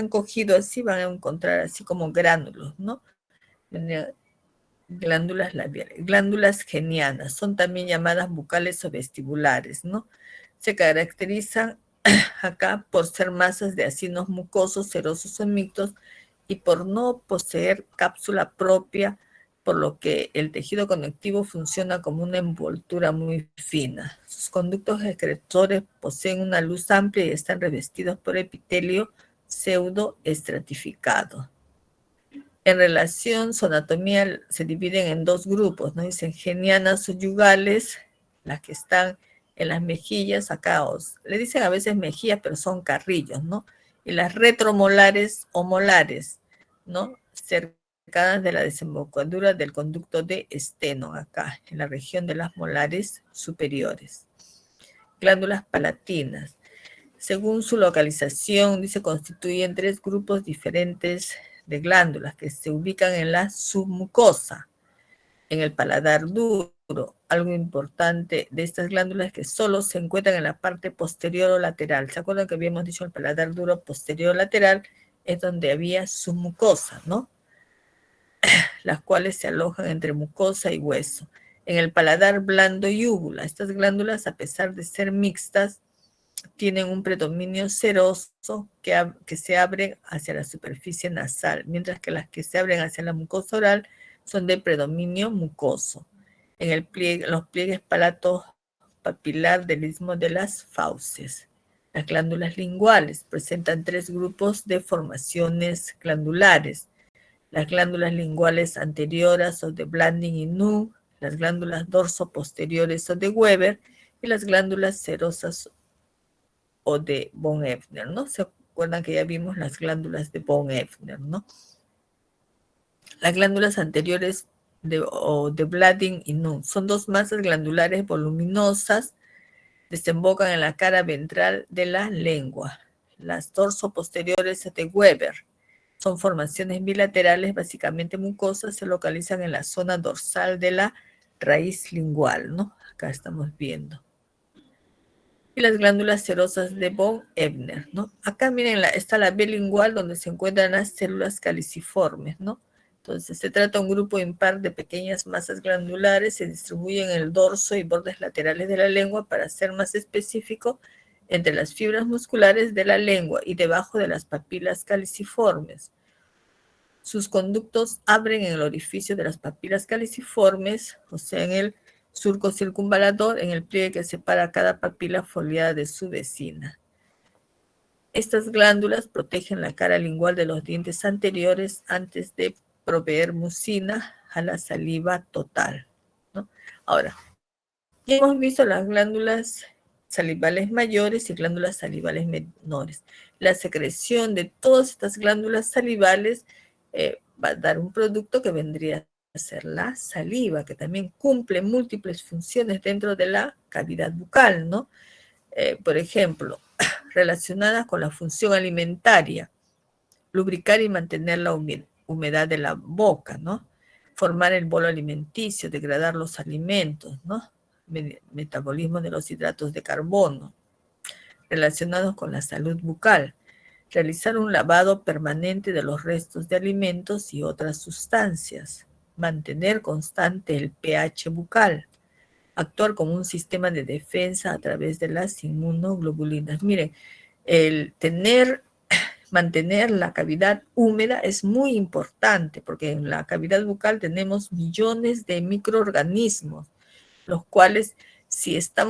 cogido así, van a encontrar así como gránulos, ¿no? Glándulas labiales, glándulas genianas, son también llamadas bucales o vestibulares, ¿no? Se caracterizan acá por ser masas de acinos mucosos, serosos o mixtos y por no poseer cápsula propia, por lo que el tejido conectivo funciona como una envoltura muy fina. Sus conductos excretores poseen una luz amplia y están revestidos por epitelio pseudoestratificado. En relación, su anatomía se dividen en dos grupos, ¿no? Dicen genianas o yugales, las que están en las mejillas, acá le dicen a veces mejillas, pero son carrillos, ¿no? y las retromolares o molares, ¿no? Cercanas de la desembocadura del conducto de Steno, acá, en la región de las molares superiores. Glándulas palatinas. Según su localización, dice, constituyen 3 grupos diferentes de glándulas que se ubican en la submucosa, en el paladar duro. Algo importante de estas glándulas es que solo se encuentran en la parte posterior o lateral. ¿Se acuerdan que habíamos dicho el paladar duro posterior o lateral? Es donde había submucosa, ¿no? Las cuales se alojan entre mucosa y hueso. En el paladar blando y úvula, estas glándulas, a pesar de ser mixtas, tienen un predominio seroso que se abren hacia la superficie nasal, mientras que las que se abren hacia la mucosa oral son de predominio mucoso. En los pliegues papilar del istmo de las fauces. Las glándulas linguales presentan 3 grupos de formaciones glandulares. Las glándulas linguales anteriores o de Blanding y Nu, las glándulas dorso-posteriores o de Weber, y las glándulas serosas o de von Effner, ¿no? ¿Se acuerdan que ya vimos las glándulas de von Effner, ¿no? Las glándulas anteriores de Blading y Nu son 2 masas glandulares voluminosas, desembocan en la cara ventral de la lengua. Las dorso-posteriores de Weber son formaciones bilaterales, básicamente mucosas, se localizan en la zona dorsal de la raíz lingual, ¿no? Acá estamos viendo. Y las glándulas serosas de von Ebner, ¿no? Acá miren, está la B lingual donde se encuentran las células caliciformes, ¿no? Entonces se trata de un grupo impar de pequeñas masas glandulares, se distribuyen en el dorso y bordes laterales de la lengua, para ser más específico, entre las fibras musculares de la lengua y debajo de las papilas caliciformes. Sus conductos abren en el orificio de las papilas caliciformes, o sea, en el surco circunvalador, en el pliegue que separa cada papila foliada de su vecina. Estas glándulas protegen la cara lingual de los dientes anteriores antes de proveer mucina a la saliva total, ¿no? Ahora, ya hemos visto las glándulas salivales mayores y glándulas salivales menores. La secreción de todas estas glándulas salivales va a dar un producto que vendría a ser la saliva, que también cumple múltiples funciones dentro de la cavidad bucal, ¿no? Por ejemplo, relacionadas con la función alimentaria, lubricar y mantener la humedad de la boca, ¿no? Formar el bolo alimenticio, degradar los alimentos, ¿no? Metabolismo de los hidratos de carbono, relacionados con la salud bucal, realizar un lavado permanente de los restos de alimentos y otras sustancias, mantener constante el pH bucal, actuar como un sistema de defensa a través de las inmunoglobulinas. Miren, el mantener la cavidad húmeda es muy importante, porque en la cavidad bucal tenemos millones de microorganismos, los cuales, si está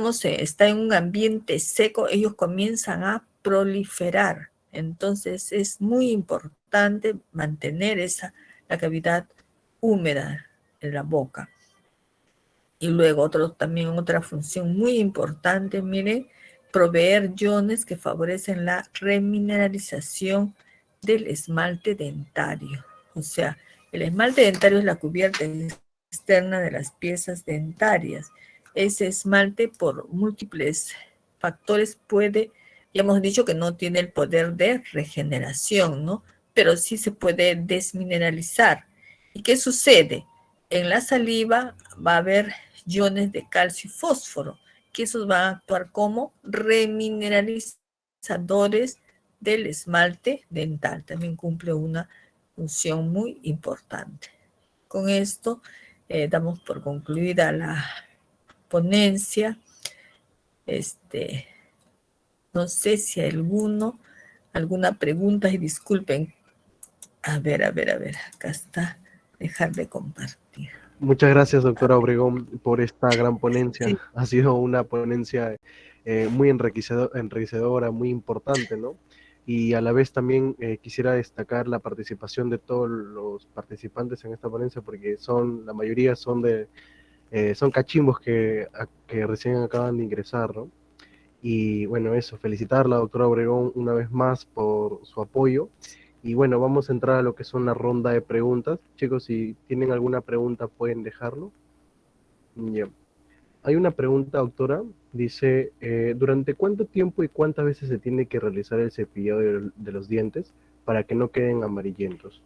en un ambiente seco, ellos comienzan a proliferar. Entonces es muy importante mantener la cavidad húmeda en la boca. Y luego también otra función muy importante, miren, proveer iones que favorecen la remineralización del esmalte dentario. O sea, el esmalte dentario es la cubierta externa de las piezas dentarias. Ese esmalte, por múltiples factores, ya hemos dicho que no tiene el poder de regeneración, ¿no? Pero sí se puede desmineralizar. ¿Y qué sucede? En la saliva va a haber iones de calcio y fósforo, que esos van a actuar como remineralizadores del esmalte dental. También cumple una función muy importante. Con esto damos por concluida la ponencia. No sé si hay alguna pregunta, y disculpen. A ver, acá está. Dejar de compartir. Muchas gracias, doctora Obregón, por esta gran ponencia. Sí. Ha sido una ponencia muy enriquecedora, muy importante, ¿no? Y a la vez también quisiera destacar la participación de todos los participantes en esta ponencia, porque la mayoría son cachimbos que recién acaban de ingresar, ¿no? Y bueno, eso, felicitar a la doctora Obregón una vez más por su apoyo. Y bueno, vamos a entrar a lo que son la ronda de preguntas. Chicos, si tienen alguna pregunta pueden dejarlo. Ya. Hay una pregunta, doctora. Dice, ¿durante cuánto tiempo y cuántas veces se tiene que realizar el cepillado de los dientes para que no queden amarillentos?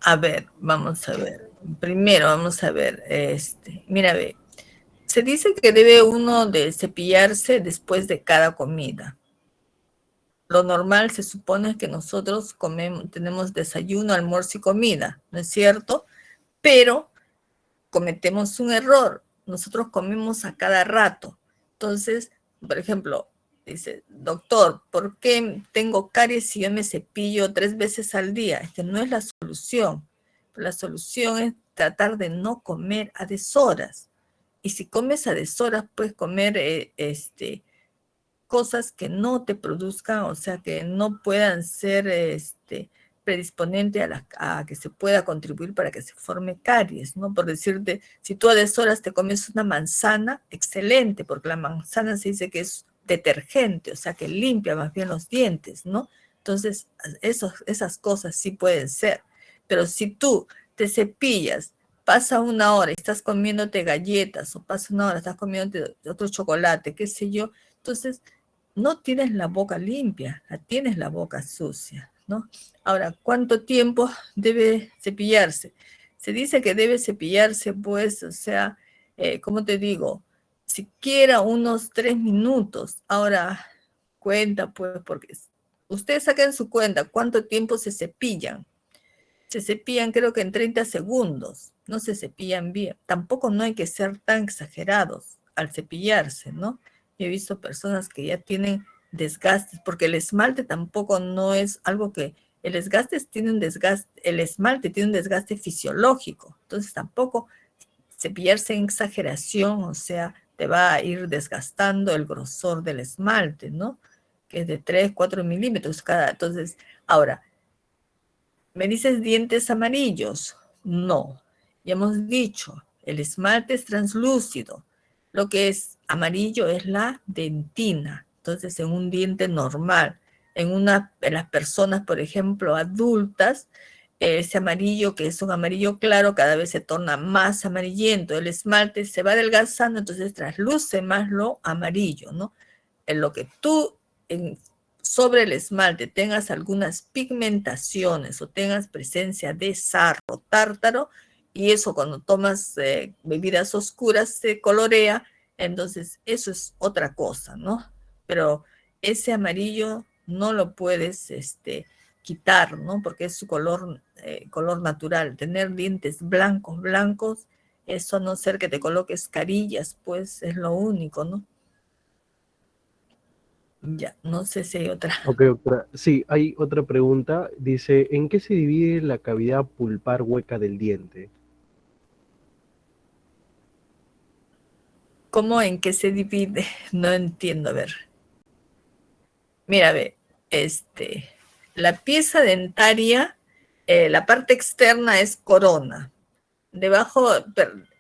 A ver, vamos a ver. Primero, vamos a ver, mira, ve, se dice que debe uno de cepillarse después de cada comida. Lo normal se supone que nosotros comemos, tenemos desayuno, almuerzo y comida, ¿no es cierto? Pero cometemos un error. Nosotros comemos a cada rato. Entonces, por ejemplo, dice, doctor, ¿por qué tengo caries si yo me cepillo 3 veces al día? Es que no es la solución. La solución es tratar de no comer a deshoras. Y si comes a deshoras, puedes comer cosas que no te produzcan, o sea, que no puedan ser predisponente a que se pueda contribuir para que se forme caries, ¿no? Por decirte, si tú a deshoras te comes una manzana, excelente, porque la manzana se dice que es detergente, o sea, que limpia más bien los dientes, ¿no? Entonces, esas cosas sí pueden ser. Pero si tú te cepillas, pasa una hora y estás comiéndote galletas, o pasa una hora, estás comiéndote otro chocolate, qué sé yo, entonces no tienes la boca limpia, tienes la boca sucia, ¿no? Ahora, ¿cuánto tiempo debe cepillarse? Se dice que debe cepillarse, pues, o sea, ¿cómo te digo? Siquiera unos 3 minutos. Ahora, cuenta, pues, porque ustedes saquen su cuenta, ¿cuánto tiempo se cepillan? Se cepillan creo que en 30 segundos, no se cepillan bien. Tampoco no hay que ser tan exagerados al cepillarse, ¿no? Yo he visto personas que ya tienen desgastes, porque el esmalte tampoco no es algo que, el desgaste tiene un desgaste, el esmalte tiene un desgaste fisiológico, entonces tampoco cepillarse en exageración, o sea, te va a ir desgastando el grosor del esmalte, ¿no? Que es de 3, 4 milímetros cada, entonces, ahora, ¿me dices dientes amarillos? No. Ya hemos dicho, el esmalte es translúcido. Lo que es amarillo es la dentina. Entonces, en un diente normal, en las personas, por ejemplo, adultas, ese amarillo, que es un amarillo claro, cada vez se torna más amarillento. El esmalte se va adelgazando, entonces trasluce más lo amarillo, ¿no? En lo que tú sobre el esmalte tengas algunas pigmentaciones o tengas presencia de sarro, tártaro, y eso cuando tomas bebidas oscuras se colorea, entonces eso es otra cosa, ¿no? Pero ese amarillo no lo puedes quitar, ¿no? Porque es su color natural. Tener dientes blancos, blancos, eso a no ser que te coloques carillas, pues es lo único, ¿no? Ya, no sé si hay otra. Ok, doctora. Sí, hay otra pregunta. Dice, ¿en qué se divide la cavidad pulpar hueca del diente? ¿Cómo en qué se divide? No entiendo, a ver. Mira, ve, la pieza dentaria, la parte externa es corona. Debajo,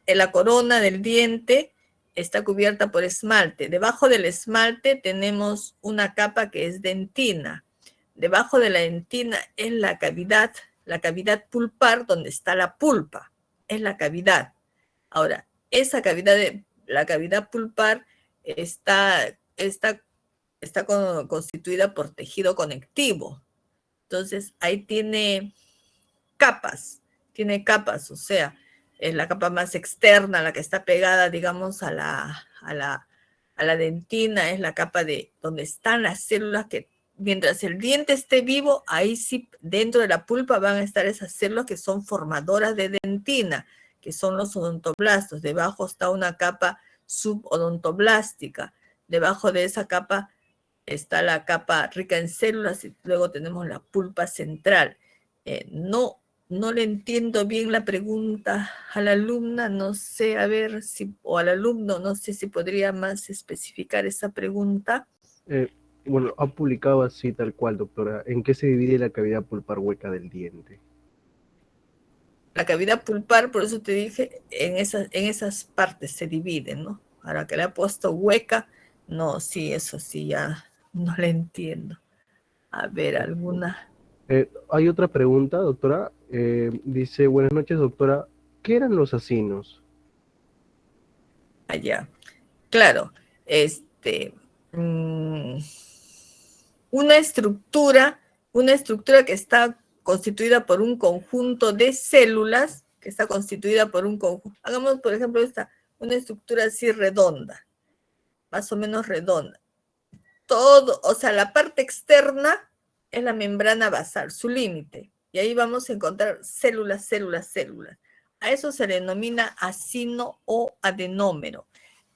la corona del diente está cubierta por esmalte. Debajo del esmalte tenemos una capa que es dentina. Debajo de la dentina es la cavidad pulpar donde está la pulpa. Es la cavidad. Ahora, esa cavidad, la cavidad pulpar está constituida por tejido conectivo. Entonces, ahí tiene capas, o sea, es la capa más externa, la que está pegada, digamos, a la dentina, es la capa de donde están las células que, mientras el diente esté vivo, ahí sí, dentro de la pulpa van a estar esas células que son formadoras de dentina, que son los odontoblastos. Debajo está una capa subodontoblastica. Debajo de esa capa está la capa rica en células y luego tenemos la pulpa central. No le entiendo bien la pregunta a la alumna, no sé, a ver si, o al alumno, no sé si podría más especificar esa pregunta. Eh, bueno, ha publicado así tal cual, doctora. ¿En qué se divide la cavidad pulpar hueca del diente? La cavidad pulpar, por eso te dije, en esas partes se divide, ¿no? Ahora que le ha puesto hueca, no, sí, eso sí, ya no le entiendo. A ver, alguna. Hay otra pregunta, doctora. Dice, buenas noches, doctora. ¿Qué eran los acinos? Allá. Claro, este, mm, una estructura, una estructura que está constituida por un conjunto de células, que está constituida por un conjunto. Hagamos, por ejemplo, una estructura así redonda, más o menos redonda. Todo, o sea, la parte externa es la membrana basal, su límite. Y ahí vamos a encontrar células, células, células. A eso se le denomina acino o adenómero.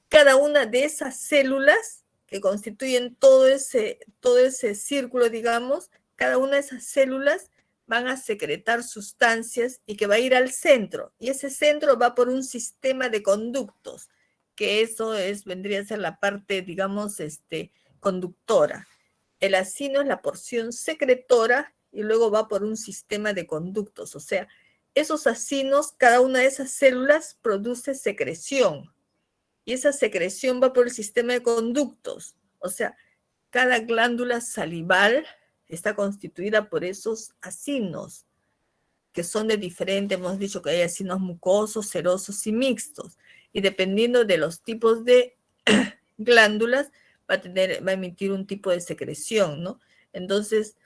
Cada una de esas células que constituyen todo ese círculo, digamos, cada una de esas células van a secretar sustancias y que va a ir al centro. Y ese centro va por un sistema de conductos, que eso vendría a ser la parte, digamos, conductora. El acino es la porción secretora y luego va por un sistema de conductos. O sea, esos acinos, cada una de esas células produce secreción y esa secreción va por el sistema de conductos. O sea, cada glándula salival está constituida por esos acinos, que son de diferentes, hemos dicho que hay acinos mucosos, serosos y mixtos. Y dependiendo de los tipos de glándulas, va a emitir un tipo de secreción, ¿no? Entonces,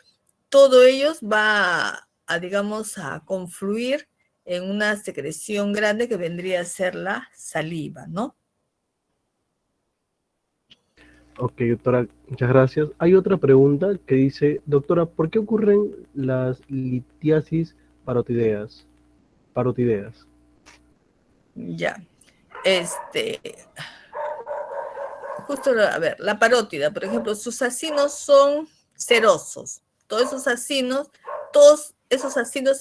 todo ellos va digamos, a confluir en una secreción grande que vendría a ser la saliva, ¿no? Ok, doctora, muchas gracias. Hay otra pregunta que dice, doctora, ¿por qué ocurren las litiasis parotideas? Parotideas. Ya. Este, justo, a ver, la parótida, por ejemplo, sus acinos son serosos. Todos esos acinos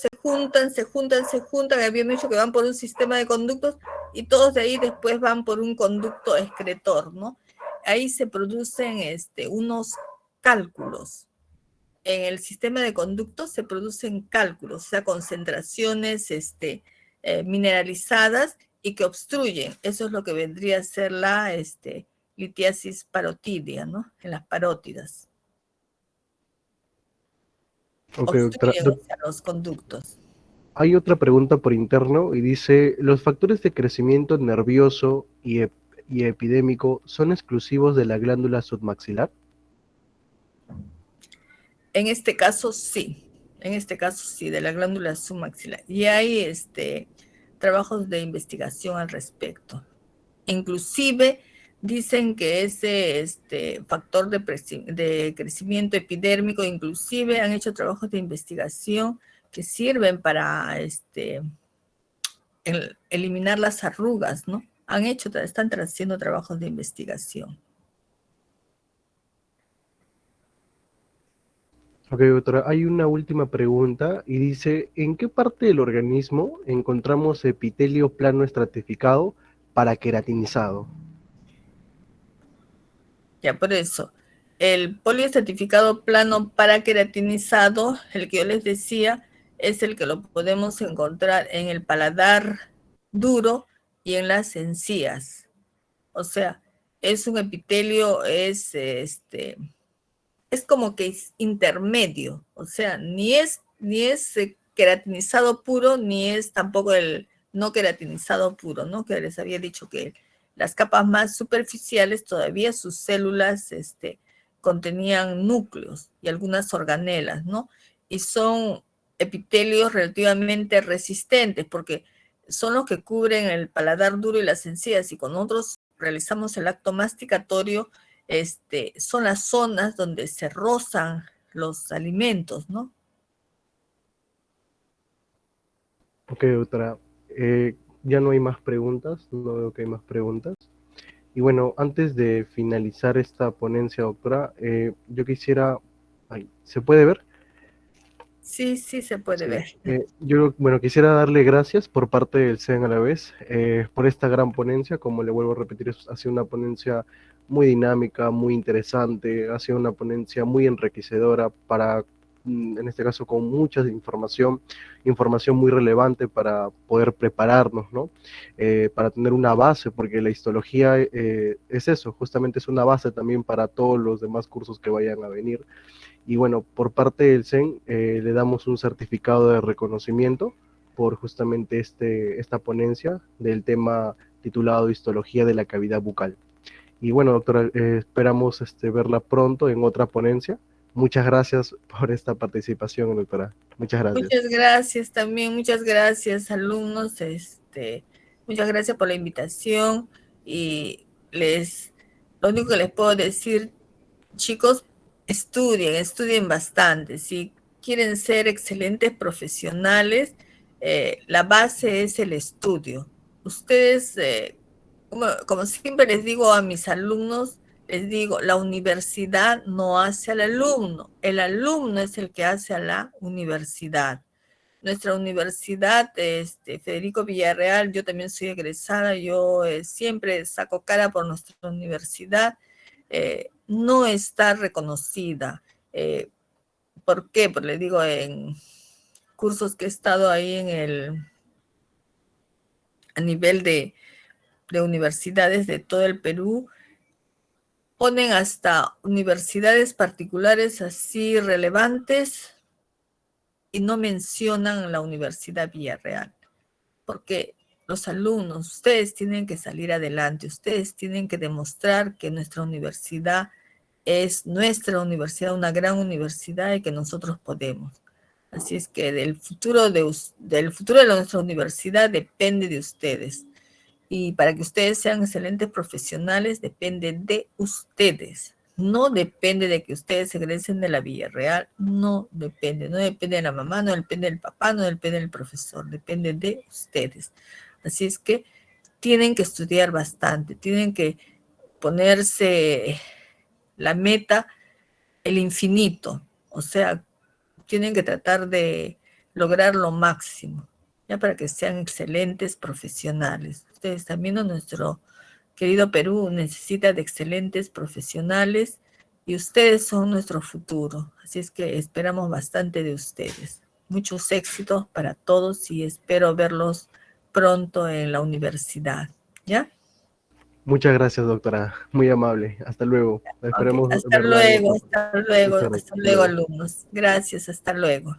se juntan, se juntan, se juntan. Habíamos dicho que van por un sistema de conductos y todos de ahí después van por un conducto excretor, ¿no? Ahí se producen unos cálculos. En el sistema de conductos se producen cálculos, o sea, concentraciones mineralizadas y que obstruyen. Eso es lo que vendría a ser la litiasis parotidia, ¿no? En las parótidas. Ok, doctora. Obstruyen, o sea, los conductos. Hay otra pregunta por interno y dice, ¿los factores de crecimiento nervioso y epidémico son exclusivos de la glándula submaxilar? En este caso, sí. En este caso, sí, de la glándula submaxilar. Y hay trabajos de investigación al respecto. Inclusive dicen que ese factor de crecimiento epidérmico, inclusive han hecho trabajos de investigación que sirven para eliminar las arrugas, ¿no? Están haciendo trabajos de investigación. Ok, doctora, hay una última pregunta y dice, ¿en qué parte del organismo encontramos epitelio plano estratificado para queratinizado? Ya por eso, el poliestratificado plano paraqueratinizado, el que yo les decía, es el que lo podemos encontrar en el paladar duro y en las encías. O sea, es un epitelio, es como que es intermedio, o sea, ni es queratinizado puro, ni es tampoco el no queratinizado puro, ¿no? Que les había dicho que las capas más superficiales todavía sus células contenían núcleos y algunas organelas, ¿no? Y son epitelios relativamente resistentes porque son los que cubren el paladar duro y las encías y cuando nosotros realizamos el acto masticatorio, son las zonas donde se rozan los alimentos, ¿no? Ok, doctora, ya no hay más preguntas, no veo que hay más preguntas. Y bueno, antes de finalizar esta ponencia, doctora, yo quisiera, ay, ¿se puede ver? Sí, sí se puede Sí. ver. Yo, bueno, quisiera darle gracias por parte del CEN a la vez, por esta gran ponencia. Como le vuelvo a repetir, ha sido una ponencia muy dinámica, muy interesante, ha sido una ponencia muy enriquecedora para en este caso con mucha información muy relevante para poder prepararnos, ¿no? Para tener una base, porque la histología es eso, justamente es una base también para todos los demás cursos que vayan a venir. Y bueno, por parte del CEN le damos un certificado de reconocimiento por justamente esta ponencia del tema titulado Histología de la cavidad bucal. Y bueno, doctora, esperamos verla pronto en otra ponencia. Muchas gracias por esta participación, doctora. Muchas gracias. Muchas gracias también, muchas gracias, alumnos. Muchas gracias por la invitación y lo único que les puedo decir, chicos, estudien bastante. Si quieren ser excelentes profesionales, la base es el estudio. Ustedes, como siempre les digo a mis alumnos, les digo, la universidad no hace al alumno, el alumno es el que hace a la universidad. Nuestra universidad, Federico Villarreal, yo también soy egresada, yo siempre saco cara por nuestra universidad, no está reconocida. ¿Por qué? Pues le digo, en cursos que he estado ahí a nivel de universidades de todo el Perú, ponen hasta universidades particulares así relevantes y no mencionan la Universidad Villarreal, porque los alumnos, ustedes tienen que salir adelante, ustedes tienen que demostrar que nuestra universidad es nuestra universidad, una gran universidad y que nosotros podemos. Así es que del futuro de nuestra universidad depende de ustedes. Y para que ustedes sean excelentes profesionales, depende de ustedes. No depende de que ustedes egresen de la Villarreal, no depende de la mamá, no depende del papá, no depende del profesor, depende de ustedes. Así es que tienen que estudiar bastante, tienen que ponerse la meta, el infinito, o sea, tienen que tratar de lograr lo máximo, ya para que sean excelentes profesionales. Ustedes también, nuestro querido Perú necesita de excelentes profesionales y ustedes son nuestro futuro. Así es que esperamos bastante de ustedes. Muchos éxitos para todos y espero verlos pronto en la universidad. ¿Ya? Muchas gracias, doctora. Muy amable. Hasta luego. Ok, Esperemos verla en otra parte. Muchas gracias. hasta Hasta luego, luego. alumnos. Gracias, hasta luego.